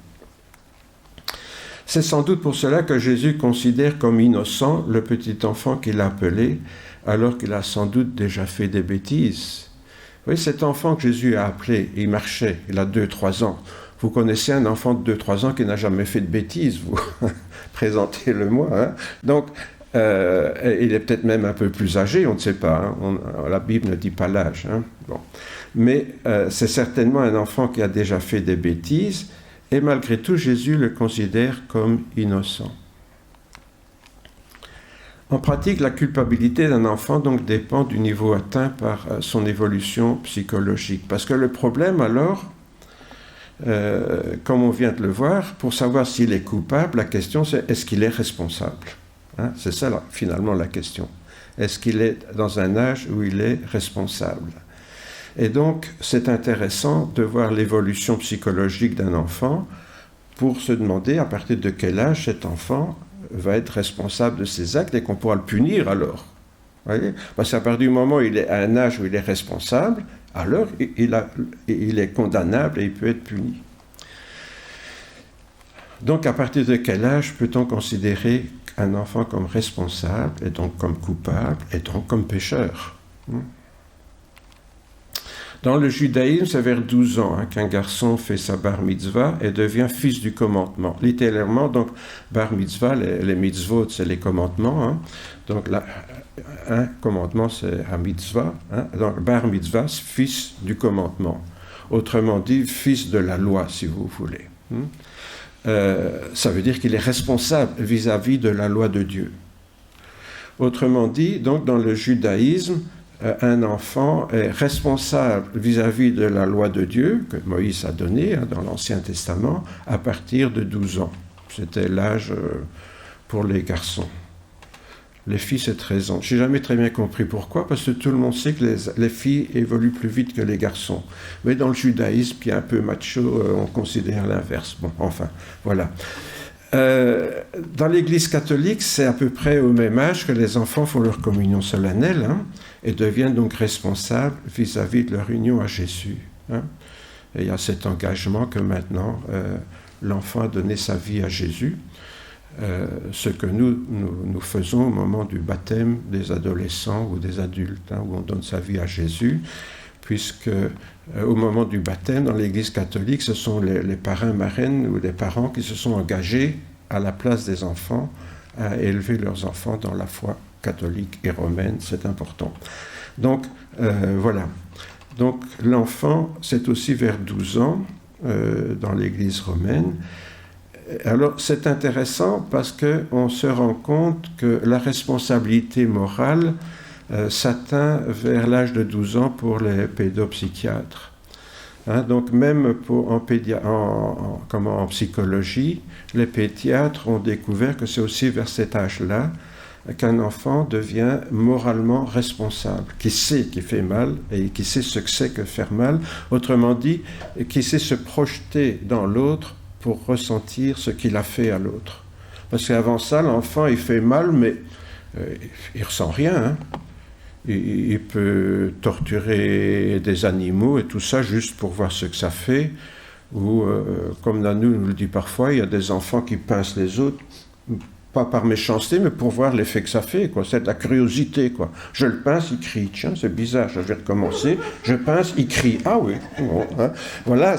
C'est sans doute pour cela que Jésus considère comme innocent le petit enfant qu'il a appelé, alors qu'il a sans doute déjà fait des bêtises. Vous voyez, cet enfant que Jésus a appelé, il marchait, il a 2-3 ans. Vous connaissez un enfant de 2-3 ans qui n'a jamais fait de bêtises, vous présentez-le-moi. Hein. Donc, il est peut-être même un peu plus âgé, on ne sait pas. Hein. La Bible ne dit pas l'âge. Hein. Bon. Mais c'est certainement un enfant qui a déjà fait des bêtises, et malgré tout, Jésus le considère comme innocent. En pratique, la culpabilité d'un enfant donc dépend du niveau atteint par son évolution psychologique. Parce que le problème alors, comme on vient de le voir, pour savoir s'il est coupable, la question c'est est-ce qu'il est responsable ? Hein, c'est ça finalement la question. Est-ce qu'il est dans un âge où il est responsable ? Et donc, c'est intéressant de voir l'évolution psychologique d'un enfant pour se demander à partir de quel âge cet enfant va être responsable de ses actes et qu'on pourra le punir alors. Vous voyez ? Parce qu'à partir du moment où il est à un âge où il est responsable, alors il est condamnable et il peut être puni. Donc, à partir de quel âge peut-on considérer un enfant comme responsable, et donc comme coupable, et donc comme pécheur ? Dans le judaïsme, c'est vers 12 ans qu'un garçon fait sa bar mitzvah et devient fils du commandement. Littéralement, donc, bar mitzvah, les mitzvot, c'est les commandements. Hein. Donc, un commandement, c'est un mitzvah. Hein. Donc, bar mitzvah, fils du commandement. Autrement dit, fils de la loi, si vous voulez. Ça veut dire qu'il est responsable vis-à-vis de la loi de Dieu. Autrement dit, donc, dans le judaïsme, un enfant est responsable vis-à-vis de la loi de Dieu que Moïse a donnée dans l'Ancien Testament à partir de 12 ans. C'était l'âge pour les garçons. Les filles, c'est 13 ans. Je n'ai jamais très bien compris pourquoi, parce que tout le monde sait que les filles évoluent plus vite que les garçons. Mais dans le judaïsme, qui est un peu macho, on considère l'inverse. Bon, enfin, voilà. Dans l'Église catholique, c'est à peu près au même âge que les enfants font leur communion solennelle et deviennent donc responsables vis-à-vis de leur union à Jésus. Et il y a cet engagement que maintenant l'enfant a donné sa vie à Jésus, ce que nous faisons au moment du baptême des adolescents ou des adultes, où on donne sa vie à Jésus, puisque au moment du baptême, dans l'Église catholique, ce sont les parrains, marraines ou les parents qui se sont engagés à la place des enfants à élever leurs enfants dans la foi catholique et romaine. C'est important. Donc, voilà. Donc, l'enfant, c'est aussi vers 12 ans dans l'Église romaine. Alors, c'est intéressant parce qu'on se rend compte que la responsabilité morale s'atteint vers l'âge de 12 ans pour les pédopsychiatres. Donc même en psychologie, les pédiatres ont découvert que c'est aussi vers cet âge-là qu'un enfant devient moralement responsable, qui sait qu'il fait mal et qui sait ce que c'est que faire mal, autrement dit, qui sait se projeter dans l'autre pour ressentir ce qu'il a fait à l'autre. Parce qu'avant ça, l'enfant, il fait mal, mais il ressent rien, Il peut torturer des animaux et tout ça juste pour voir ce que ça fait. Ou, comme Nanou nous le dit parfois, il y a des enfants qui pincent les autres, pas par méchanceté, mais pour voir l'effet que ça fait, quoi. C'est de la curiosité, quoi. Je le pince, il crie. Tiens, c'est bizarre, je vais recommencer. Je pince, il crie. Ah oui, bon, Voilà,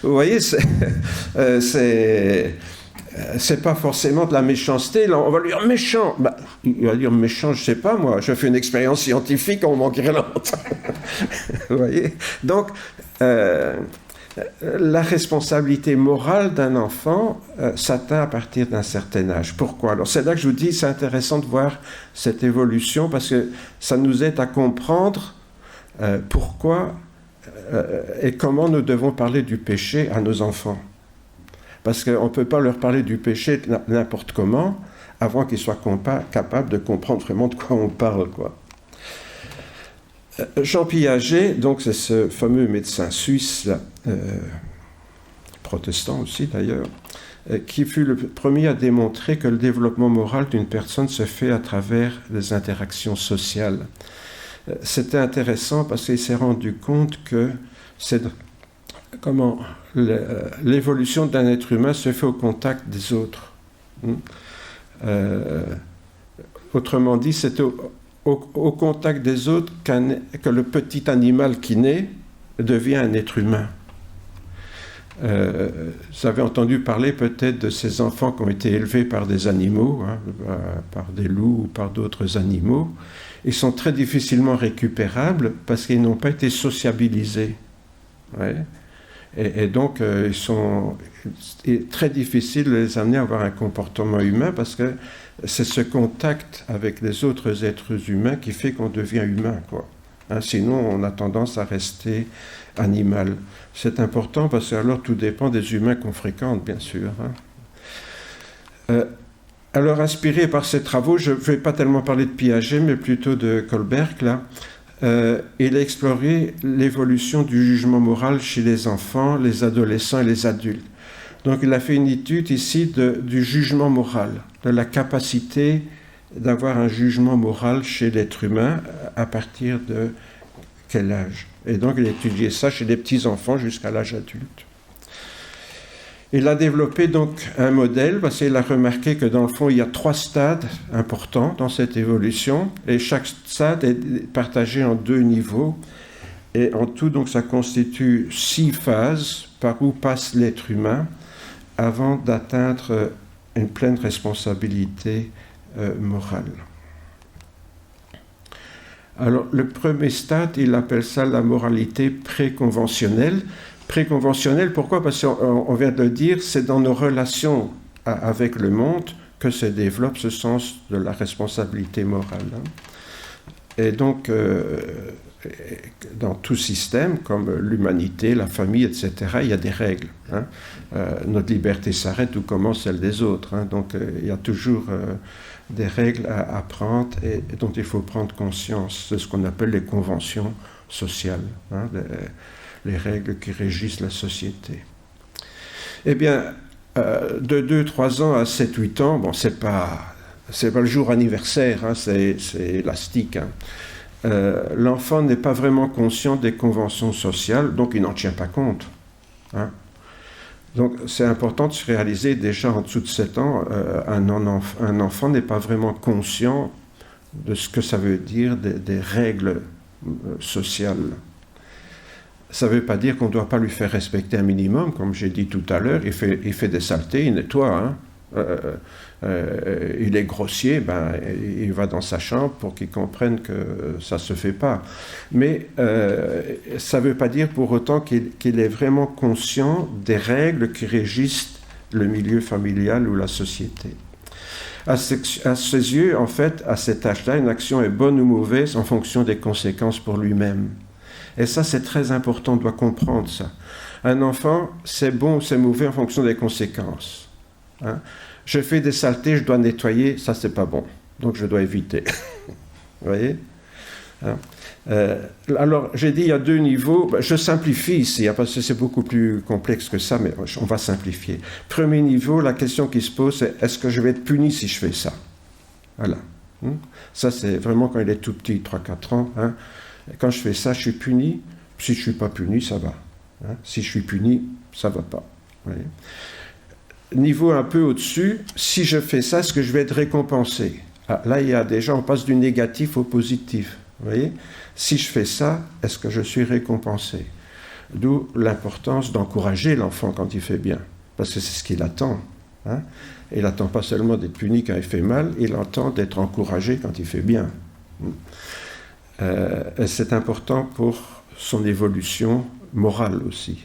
vous voyez, c'est pas forcément de la méchanceté. Là, on va lui dire méchant. Il va dire méchant, je sais pas moi. Je fais une expérience scientifique, on manquerait l'autre. Vous voyez. Donc, la responsabilité morale d'un enfant s'atteint à partir d'un certain âge. Pourquoi ? Alors, c'est là que je vous dis, c'est intéressant de voir cette évolution parce que ça nous aide à comprendre pourquoi et comment nous devons parler du péché à nos enfants. Parce qu'on ne peut pas leur parler du péché n'importe comment, avant qu'il soit capable de comprendre vraiment de quoi on parle, quoi. Jean Piaget, donc c'est ce fameux médecin suisse, protestant aussi d'ailleurs, qui fut le premier à démontrer que le développement moral d'une personne se fait à travers les interactions sociales. C'était intéressant parce qu'il s'est rendu compte que l'évolution d'un être humain se fait au contact des autres. Autrement dit, c'est au contact des autres que le petit animal qui naît devient un être humain. Vous avez entendu parler peut-être de ces enfants qui ont été élevés par des animaux, par des loups ou par d'autres animaux. Ils sont très difficilement récupérables parce qu'ils n'ont pas été sociabilisés. Ouais. Et donc, il est très difficile de les amener à avoir un comportement humain parce que c'est ce contact avec les autres êtres humains qui fait qu'on devient humain, quoi. Sinon, on a tendance à rester animal. C'est important parce que alors tout dépend des humains qu'on fréquente, bien sûr. Alors, inspiré par ces travaux, je ne vais pas tellement parler de Piaget, mais plutôt de Kohlberg, là. Il a exploré l'évolution du jugement moral chez les enfants, les adolescents et les adultes. Donc il a fait une étude ici du jugement moral, de la capacité d'avoir un jugement moral chez l'être humain à partir de quel âge. Et donc il a étudié ça chez les petits-enfants jusqu'à l'âge adulte. Il a développé donc un modèle parce qu'il a remarqué que dans le fond, il y a 3 stades importants dans cette évolution et chaque stade est partagé en 2 niveaux. Et en tout, donc, ça constitue 6 phases par où passe l'être humain avant d'atteindre une pleine responsabilité morale. Alors, le premier stade, il appelle ça la moralité préconventionnelle. Préconventionnel, pourquoi? Parce qu'on vient de le dire, c'est dans nos relations avec le monde que se développe ce sens de la responsabilité morale. Et donc, dans tout système, comme l'humanité, la famille, etc., il y a des règles. Notre liberté s'arrête où commence celle des autres. Donc, il y a toujours des règles à prendre et dont il faut prendre conscience. C'est ce qu'on appelle les conventions sociales. Les règles qui régissent la société. Eh bien, de 2-3 ans à 7-8 ans, bon, c'est pas le jour anniversaire, c'est élastique. L'enfant n'est pas vraiment conscient des conventions sociales, donc il n'en tient pas compte. Donc c'est important de se réaliser déjà en dessous de 7 ans, un enfant n'est pas vraiment conscient de ce que ça veut dire des règles sociales. Ça ne veut pas dire qu'on ne doit pas lui faire respecter un minimum, comme j'ai dit tout à l'heure, il fait des saletés, il nettoie, il est grossier, il va dans sa chambre pour qu'il comprenne que ça ne se fait pas. Mais ça ne veut pas dire pour autant qu'il est vraiment conscient des règles qui régissent le milieu familial ou la société. À ses yeux, en fait, à cet âge-là, une action est bonne ou mauvaise en fonction des conséquences pour lui-même. Et ça, c'est très important, on doit comprendre ça. Un enfant, c'est bon ou c'est mauvais en fonction des conséquences. Je fais des saletés, je dois nettoyer, ça, c'est pas bon. Donc, je dois éviter. Vous voyez? Alors, j'ai dit, il y a 2 niveaux. Je simplifie ici, parce que c'est beaucoup plus complexe que ça, mais on va simplifier. Premier niveau, la question qui se pose, c'est est-ce que je vais être puni si je fais ça? Voilà. Ça, c'est vraiment quand il est tout petit, 3-4 ans. Quand je fais ça, je suis puni. Si je ne suis pas puni, ça va. Si je suis puni, ça ne va pas. Vous voyez? Niveau un peu au-dessus, si je fais ça, est-ce que je vais être récompensé? Là, il y a déjà, on passe du négatif au positif. Vous voyez? Si je fais ça, est-ce que je suis récompensé? D'où l'importance d'encourager l'enfant quand il fait bien. Parce que c'est ce qu'il attend. Il n'attend pas seulement d'être puni quand il fait mal, il attend d'être encouragé quand il fait bien. C'est important pour son évolution morale aussi.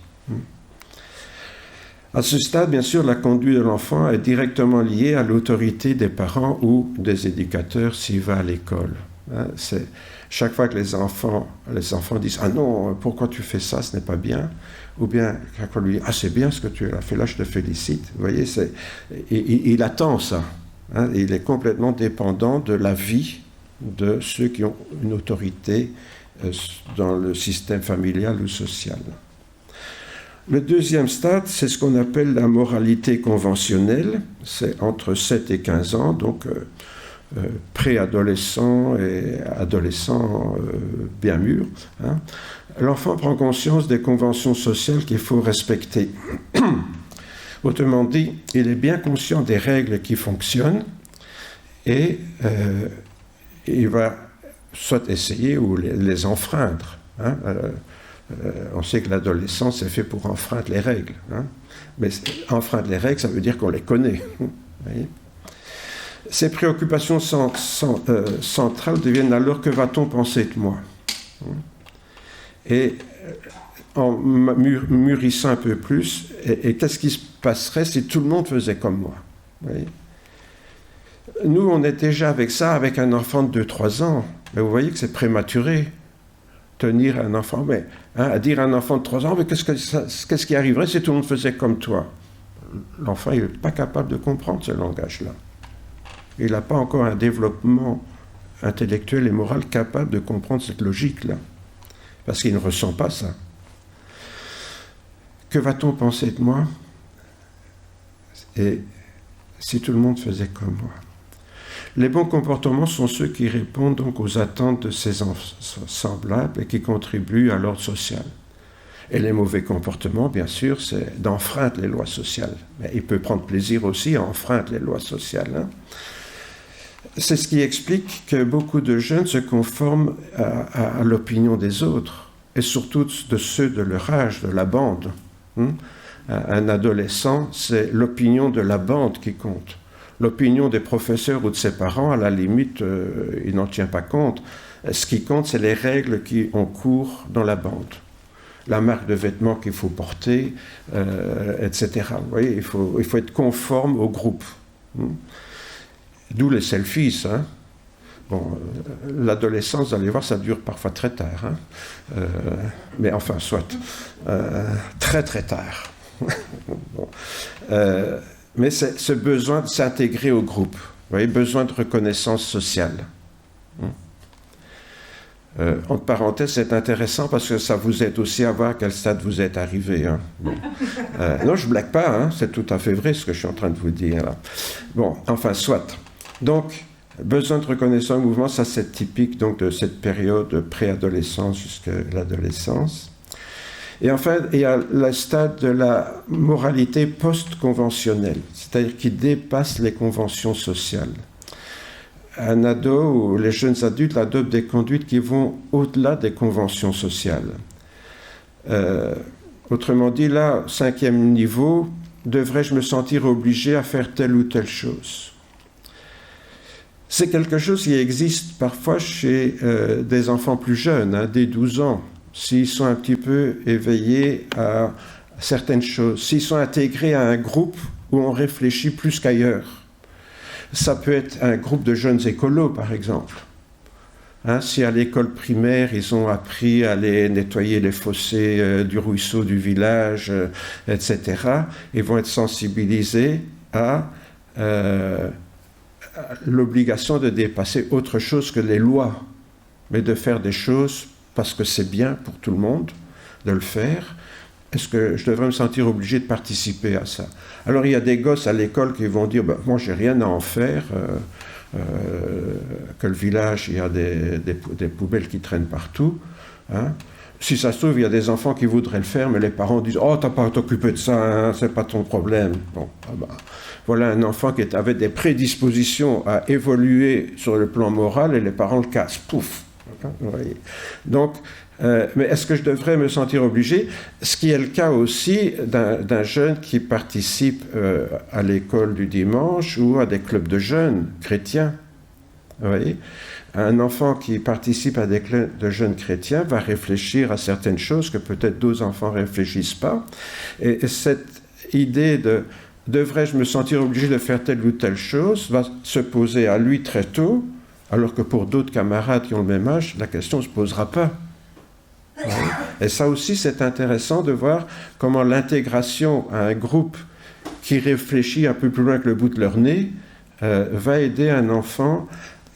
À ce stade, bien sûr, la conduite de l'enfant est directement liée à l'autorité des parents ou des éducateurs s'il va à l'école. Chaque fois que les enfants disent « Ah non, pourquoi tu fais ça, ce n'est pas bien ?» ou bien chaque fois lui dit « Ah, c'est bien ce que tu as fait là, je te félicite. » Vous voyez, il attend ça. Hein, il est complètement dépendant de l'avis de ceux qui ont une autorité dans le système familial ou social. Le deuxième stade, c'est ce qu'on appelle la moralité conventionnelle. C'est entre 7 et 15 ans, donc préadolescent et adolescent bien mûr. Hein. L'enfant prend conscience des conventions sociales qu'il faut respecter. Autrement dit, il est bien conscient des règles qui fonctionnent et il va soit essayer ou les enfreindre. Hein. On sait que l'adolescence est fait pour enfreindre les règles. Hein. Mais enfreindre les règles, ça veut dire qu'on les connaît. Ces préoccupations centrales deviennent alors: que va-t-on penser de moi? Et en mûrissant un peu plus, et qu'est-ce qui se passerait si tout le monde faisait comme moi? Nous, on est déjà avec ça, avec un enfant de 2-3 ans. Mais vous voyez que c'est prématuré. Tenir un enfant, mais à dire à un enfant de 3 ans, mais qu'est-ce qui arriverait si tout le monde faisait comme toi? L'enfant, il n'est pas capable de comprendre ce langage-là. Il n'a pas encore un développement intellectuel et moral capable de comprendre cette logique-là. Parce qu'il ne ressent pas ça. Que va-t-on penser de moi? Et si tout le monde faisait comme moi? Les bons comportements sont ceux qui répondent donc aux attentes de ses semblables et qui contribuent à l'ordre social. Et les mauvais comportements, bien sûr, c'est d'enfreindre les lois sociales. Mais il peut prendre plaisir aussi à enfreindre les lois sociales. Hein. C'est ce qui explique que beaucoup de jeunes se conforment à l'opinion des autres, et surtout de ceux de leur âge, de la bande. Un adolescent, c'est l'opinion de la bande qui compte. L'opinion des professeurs ou de ses parents, à la limite, il n'en tient pas compte. Ce qui compte, c'est les règles qui ont cours dans la bande. La marque de vêtements qu'il faut porter, etc. Vous voyez, il faut être conforme au groupe. D'où les selfies. Hein. Bon, l'adolescence, vous allez voir, ça dure parfois très tard. Hein. Mais enfin, soit. Très, très tard. Bon. Mais c'est ce besoin de s'intégrer au groupe. Vous voyez, besoin de reconnaissance sociale. Entre parenthèses, c'est intéressant parce que ça vous aide aussi à voir à quel stade vous êtes arrivé. Hein. Bon. Non, je ne blague pas, hein, c'est tout à fait vrai ce que je suis en train de vous dire là. Bon, enfin, soit. Donc, besoin de reconnaissance au mouvement, ça c'est typique donc, de cette période préadolescence jusqu'à l'adolescence. Et enfin, il y a le stade de la moralité post-conventionnelle, c'est-à-dire qui dépasse les conventions sociales. Un ado ou les jeunes adultes adoptent des conduites qui vont au-delà des conventions sociales. Autrement dit, là, 5e niveau, devrais-je me sentir obligé à faire telle ou telle chose? C'est quelque chose qui existe parfois chez des enfants plus jeunes, hein, dès 12 ans. S'ils sont un petit peu éveillés à certaines choses, s'ils sont intégrés à un groupe où on réfléchit plus qu'ailleurs. Ça peut être un groupe de jeunes écolos, par exemple. Hein, si à l'école primaire, ils ont appris à aller nettoyer les fossés du ruisseau du village, etc., ils vont être sensibilisés à l'obligation de dépasser autre chose que les lois, mais de faire des choses parce que c'est bien pour tout le monde de le faire. Est-ce que je devrais me sentir obligé de participer à ça? Alors il y a des gosses à l'école qui vont dire moi j'ai rien à en faire, que le village il y a des poubelles qui traînent partout. Hein. Si ça se trouve, il y a des enfants qui voudraient le faire, mais les parents disent oh t'as pas à t'occuper de ça, hein, c'est pas ton problème. Bon, voilà un enfant qui avait des prédispositions à évoluer sur le plan moral et les parents le cassent. Pouf. Vous voyez. Donc, mais est-ce que je devrais me sentir obligé? Ce qui est le cas aussi d'un jeune qui participe à l'école du dimanche ou à des clubs de jeunes chrétiens. Vous voyez. Un enfant qui participe à des clubs de jeunes chrétiens va réfléchir à certaines choses que peut-être d'autres enfants ne réfléchissent pas. Et cette idée de devrais-je me sentir obligé de faire telle ou telle chose va se poser à lui très tôt, alors que pour d'autres camarades qui ont le même âge, la question ne se posera pas. Et ça aussi, c'est intéressant de voir comment l'intégration à un groupe qui réfléchit un peu plus loin que le bout de leur nez va aider un enfant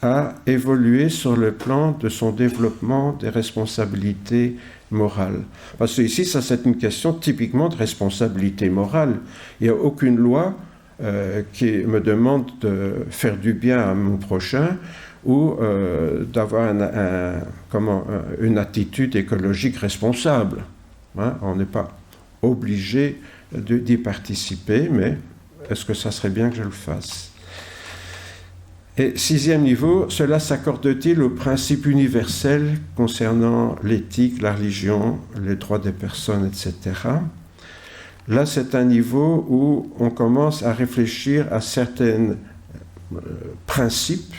à évoluer sur le plan de son développement des responsabilités morales. Parce que ici, ça c'est une question typiquement de responsabilité morale. Il n'y a aucune loi qui me demande de faire du bien à mon prochain ou d'avoir une attitude écologique responsable. Hein? On n'est pas obligé d'y participer, mais est-ce que ça serait bien que je le fasse? Et 6e niveau, cela s'accorde-t-il aux principes universels concernant l'éthique, la religion, les droits des personnes, etc. Là, c'est un niveau où on commence à réfléchir à certains principes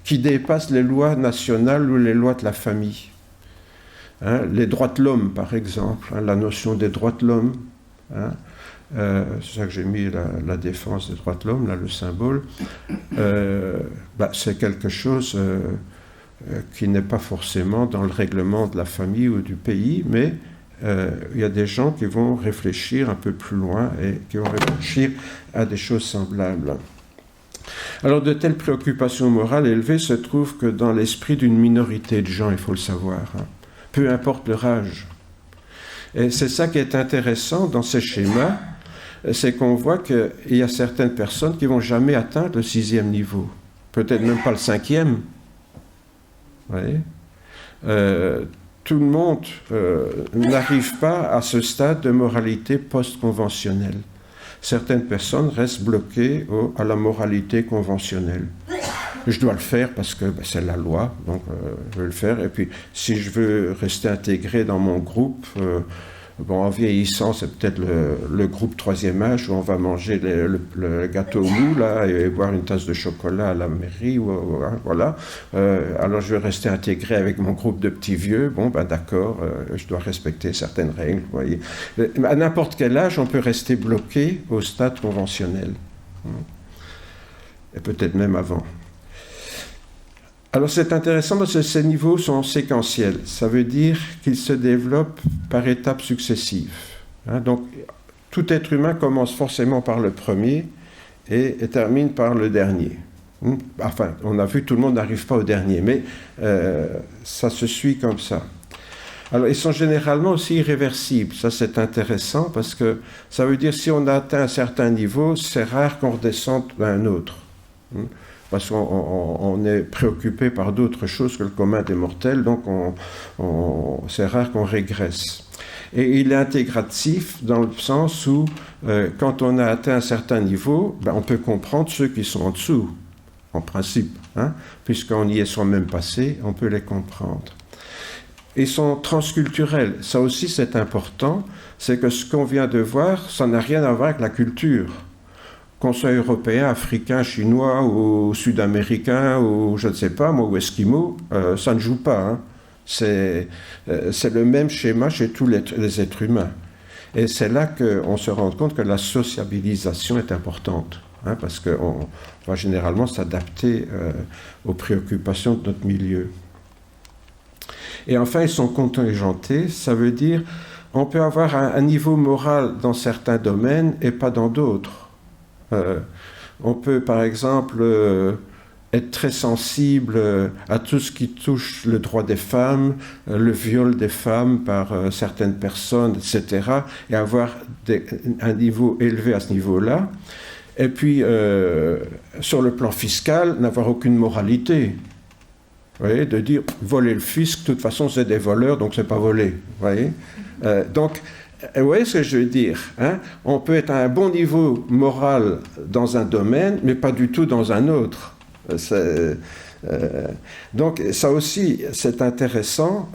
qui dépassent les lois nationales ou les lois de la famille. Hein, les droits de l'homme, par exemple, hein, la notion des droits de l'homme. Hein, c'est ça que j'ai mis la défense des droits de l'homme, là, le symbole. C'est quelque chose qui n'est pas forcément dans le règlement de la famille ou du pays, mais il y a des gens qui vont réfléchir un peu plus loin et qui vont réfléchir à des choses semblables. Alors, de telles préoccupations morales élevées se trouvent que dans l'esprit d'une minorité de gens, il faut le savoir, hein, peu importe leur âge. Et c'est ça qui est intéressant dans ces schémas, c'est qu'on voit qu'il y a certaines personnes qui ne vont jamais atteindre le 6e niveau, peut-être même pas le 5e. Vous voyez, tout le monde n'arrive pas à ce stade de moralité post-conventionnelle. Certaines personnes restent bloquées à la moralité conventionnelle. Je dois le faire parce que c'est la loi, donc je vais le faire. Et puis, si je veux rester intégré dans mon groupe, en vieillissant, c'est peut-être le groupe 3e âge où on va manger le gâteau au mou là, et boire une tasse de chocolat à la mairie. Voilà. Alors, je vais rester intégré avec mon groupe de petits vieux. D'accord, je dois respecter certaines règles. Vous voyez. À n'importe quel âge, on peut rester bloqué au stade conventionnel. Et peut-être même avant. Alors c'est intéressant parce que ces niveaux sont séquentiels. Ça veut dire qu'ils se développent par étapes successives. Hein, donc tout être humain commence forcément par le premier et termine par le dernier. Enfin, on a vu, tout le monde n'arrive pas au dernier, mais ça se suit comme ça. Alors ils sont généralement aussi irréversibles. Ça c'est intéressant parce que ça veut dire si on a atteint un certain niveau, c'est rare qu'on redescende à un autre. Parce qu'on est préoccupé par d'autres choses que le commun des mortels, donc c'est rare qu'on régresse. Et il est intégratif dans le sens où, quand on a atteint un certain niveau, on peut comprendre ceux qui sont en dessous, en principe, hein, puisqu'on y est soi-même passé, on peut les comprendre. Ils sont transculturels, ça aussi c'est important, c'est que ce qu'on vient de voir, ça n'a rien à voir avec la culture. Qu'on soit européen, africain, chinois ou sud-américain ou je ne sais pas, moi, ou esquimau, ça ne joue pas. Hein. C'est le même schéma chez tous les êtres humains. Et c'est là qu'on se rend compte que la sociabilisation est importante, hein, parce qu'on va généralement s'adapter aux préoccupations de notre milieu. Et enfin, ils sont contingentés, ça veut dire on peut avoir un niveau moral dans certains domaines et pas dans d'autres. On peut, par exemple, être très sensible à tout ce qui touche le droit des femmes, le viol des femmes par certaines personnes, etc., et avoir un niveau élevé à ce niveau-là. Et puis, sur le plan fiscal, n'avoir aucune moralité. Vous voyez, de dire, voler le fisc, de toute façon, c'est des voleurs, donc c'est pas voler. Vous voyez, donc, vous voyez ce que je veux dire, hein? On peut être à un bon niveau moral dans un domaine, mais pas du tout dans un autre. Donc ça aussi, c'est intéressant.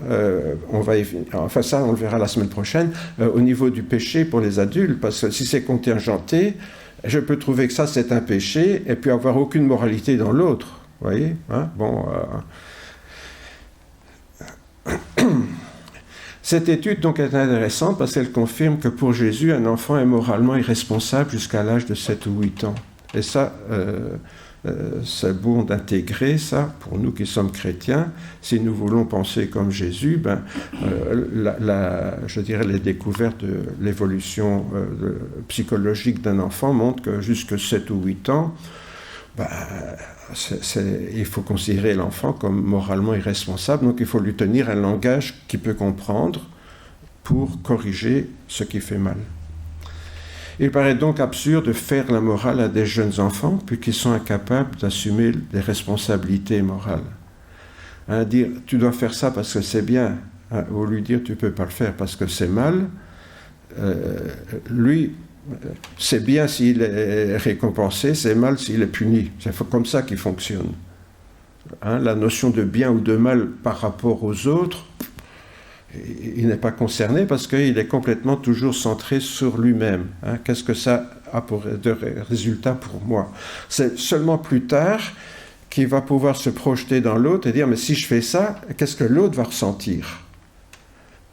Enfin ça, on le verra la semaine prochaine, au niveau du péché pour les adultes, parce que si c'est contingenté, je peux trouver que ça, c'est un péché, et puis avoir aucune moralité dans l'autre. Vous voyez, hein? Cette étude donc est intéressante parce qu'elle confirme que pour Jésus, un enfant est moralement irresponsable jusqu'à l'âge de 7 ou 8 ans. Et ça, c'est bon d'intégrer ça pour nous qui sommes chrétiens. Si nous voulons penser comme Jésus, je dirais les découvertes de l'évolution psychologique d'un enfant montrent que jusqu'à 7 ou 8 ans, il faut considérer l'enfant comme moralement irresponsable, donc il faut lui tenir un langage qu'il peut comprendre pour corriger ce qui fait mal. Il paraît donc absurde de faire la morale à des jeunes enfants puisqu'ils sont incapables d'assumer des responsabilités morales. Dire « tu dois faire ça parce que c'est bien », ou lui dire « tu ne peux pas le faire parce que c'est mal », lui, c'est bien s'il est récompensé, c'est mal s'il est puni. C'est comme ça qu'il fonctionne. La notion de bien ou de mal par rapport aux autres, il n'est pas concerné parce qu'il est complètement toujours centré sur lui-même. Qu'est-ce que ça a de résultat pour moi? C'est seulement plus tard qu'il va pouvoir se projeter dans l'autre et dire « mais si je fais ça, qu'est-ce que l'autre va ressentir ?»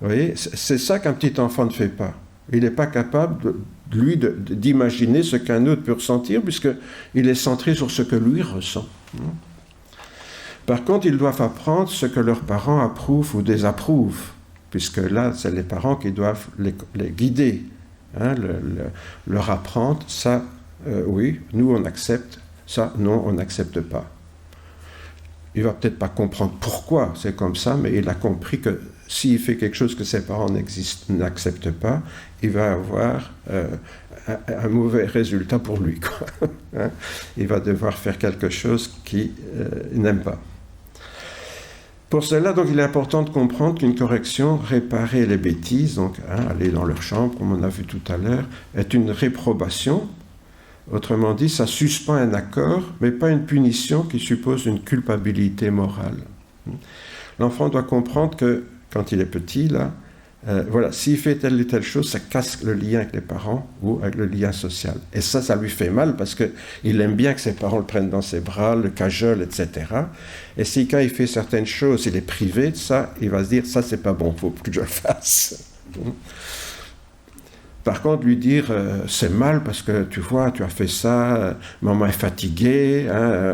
Vous voyez, c'est ça qu'un petit enfant ne fait pas. Il n'est pas capable, d'imaginer ce qu'un autre peut ressentir puisqu'il est centré sur ce que lui ressent. Par contre, ils doivent apprendre ce que leurs parents approuvent ou désapprouvent, puisque là, c'est les parents qui doivent les guider, leur apprendre, ça, oui, nous on accepte, ça, non, on n'accepte pas. Il ne va peut-être pas comprendre pourquoi c'est comme ça, mais il a compris que s'il fait quelque chose que ses parents n'acceptent pas, il va avoir un mauvais résultat pour lui, quoi. Il va devoir faire quelque chose qu'il n'aime pas. Pour cela, donc, il est important de comprendre qu'une correction, réparer les bêtises, donc aller dans leur chambre, comme on a vu tout à l'heure, est une réprobation. Autrement dit, ça suspend un accord, mais pas une punition qui suppose une culpabilité morale. L'enfant doit comprendre que, quand il est petit, là, voilà, s'il fait telle et telle chose, ça casse le lien avec les parents ou avec le lien social. Et ça lui fait mal parce qu'il aime bien que ses parents le prennent dans ses bras, le cajolent, etc. Et si quand il fait certaines choses, il est privé de ça, il va se dire, ça c'est pas bon, il faut plus que je le fasse. Par contre, lui dire, c'est mal parce que tu vois, tu as fait ça, maman est fatiguée,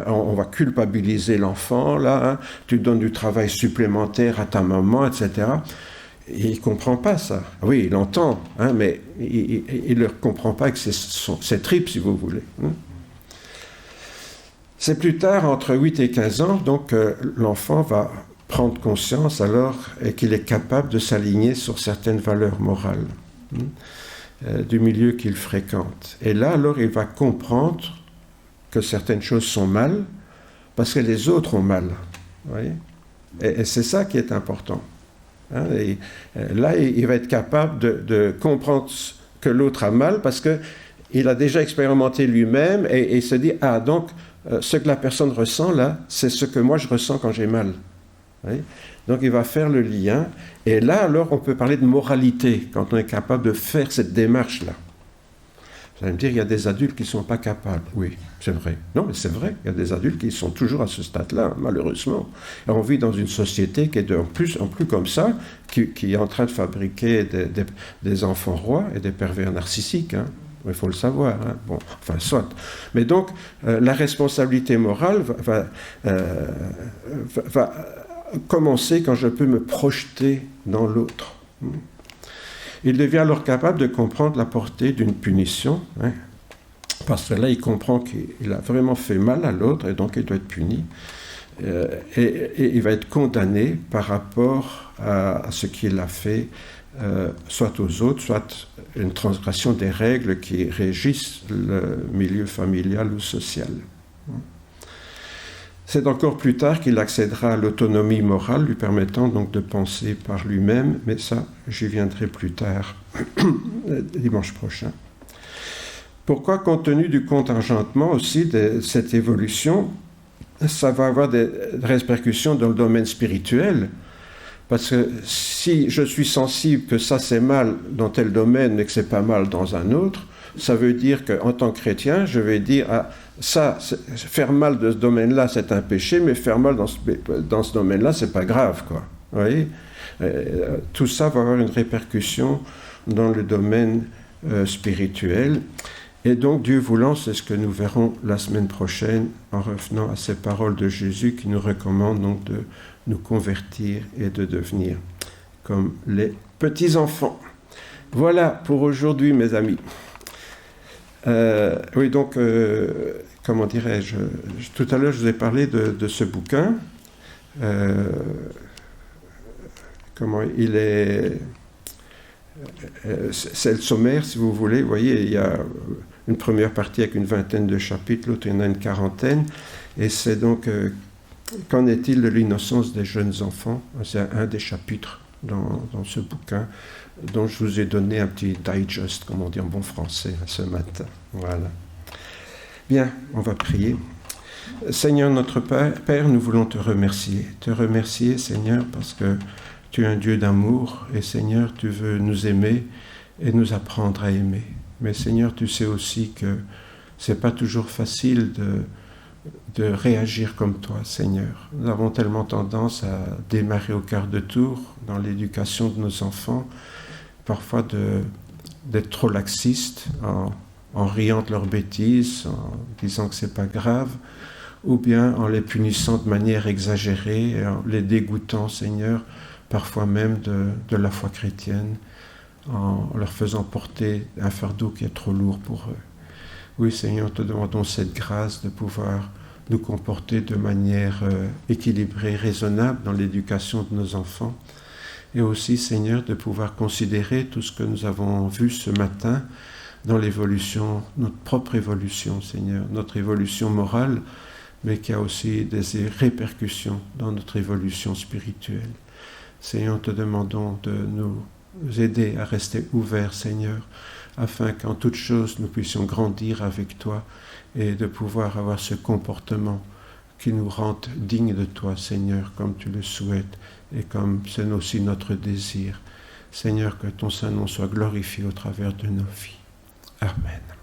on va culpabiliser l'enfant, là, tu donnes du travail supplémentaire à ta maman, etc. Il ne comprend pas ça. Oui, il entend, mais il ne le comprend pas avec ses tripes, si vous voulez. C'est plus tard, entre 8 et 15 ans, donc l'enfant va prendre conscience alors et qu'il est capable de s'aligner sur certaines valeurs morales du milieu qu'il fréquente. Et là, alors, il va comprendre que certaines choses sont mal parce que les autres ont mal. Vous voyez ? Et c'est ça qui est important. Et là, il va être capable de comprendre que l'autre a mal parce qu'il a déjà expérimenté lui-même et il se dit, donc, ce que la personne ressent là, c'est ce que moi je ressens quand j'ai mal. Oui. Donc il va faire le lien, et là alors on peut parler de moralité, quand on est capable de faire cette démarche-là. Vous allez me dire, il y a des adultes qui ne sont pas capables. Oui, c'est vrai. Non, mais c'est vrai, il y a des adultes qui sont toujours à ce stade-là, malheureusement. Et on vit dans une société qui est de plus en plus comme ça, qui est en train de fabriquer des enfants rois et des pervers narcissiques, il faut le savoir. Bon, enfin, soit. Mais donc, la responsabilité morale va commencer quand je peux me projeter dans l'autre. Il devient alors capable de comprendre la portée d'une punition, parce que là, il comprend qu'il a vraiment fait mal à l'autre, et donc il doit être puni. Et il va être condamné par rapport à ce qu'il a fait, soit aux autres, soit une transgression des règles qui régissent le milieu familial ou social. C'est encore plus tard qu'il accédera à l'autonomie morale, lui permettant donc de penser par lui-même, mais ça, j'y viendrai plus tard, dimanche prochain. Pourquoi, compte tenu du contingentement aussi de cette évolution, ça va avoir des répercussions dans le domaine spirituel? Parce que si je suis sensible que ça c'est mal dans tel domaine mais que c'est pas mal dans un autre, ça veut dire qu'en tant que chrétien, je vais dire ça, faire mal de ce domaine-là, c'est un péché, mais faire mal dans ce domaine-là, c'est pas grave, quoi. Vous voyez ? Tout ça va avoir une répercussion dans le domaine spirituel. Et donc, Dieu voulant, c'est ce que nous verrons la semaine prochaine en revenant à ces paroles de Jésus qui nous recommandent donc de nous convertir et de devenir comme les petits-enfants. Voilà pour aujourd'hui, mes amis. Oui, donc, comment dirais-je, tout à l'heure je vous ai parlé de ce bouquin. Comment il est... c'est le sommaire, si vous voulez. Vous voyez, il y a une première partie avec une vingtaine de chapitres, l'autre il y en a une quarantaine. Et c'est donc, qu'en est-il de l'innocence des jeunes enfants? C'est un des chapitres dans ce bouquin, dont je vous ai donné un petit digest, comme on dit en bon français, ce matin. Voilà. Bien, on va prier. Seigneur notre Père, nous voulons te remercier, Seigneur, parce que tu es un Dieu d'amour, et Seigneur, tu veux nous aimer et nous apprendre à aimer. Mais Seigneur, tu sais aussi que c'est pas toujours facile de réagir comme toi, Seigneur. Nous avons tellement tendance à démarrer au quart de tour dans l'éducation de nos enfants, parfois d'être trop laxistes, en riant de leurs bêtises, en disant que c'est pas grave, ou bien en les punissant de manière exagérée, en les dégoûtant, Seigneur, parfois même de la foi chrétienne, en leur faisant porter un fardeau qui est trop lourd pour eux. Oui, Seigneur, te demandons cette grâce de pouvoir nous comporter de manière équilibrée, raisonnable dans l'éducation de nos enfants, et aussi, Seigneur, de pouvoir considérer tout ce que nous avons vu ce matin dans l'évolution, notre propre évolution, Seigneur, notre évolution morale, mais qui a aussi des répercussions dans notre évolution spirituelle. Seigneur, te demandons de nous aider à rester ouverts, Seigneur, afin qu'en toute chose nous puissions grandir avec toi et de pouvoir avoir ce comportement qui nous rende dignes de toi, Seigneur, comme tu le souhaites et comme c'est aussi notre désir. Seigneur, que ton Saint-Nom soit glorifié au travers de nos vies. Amen.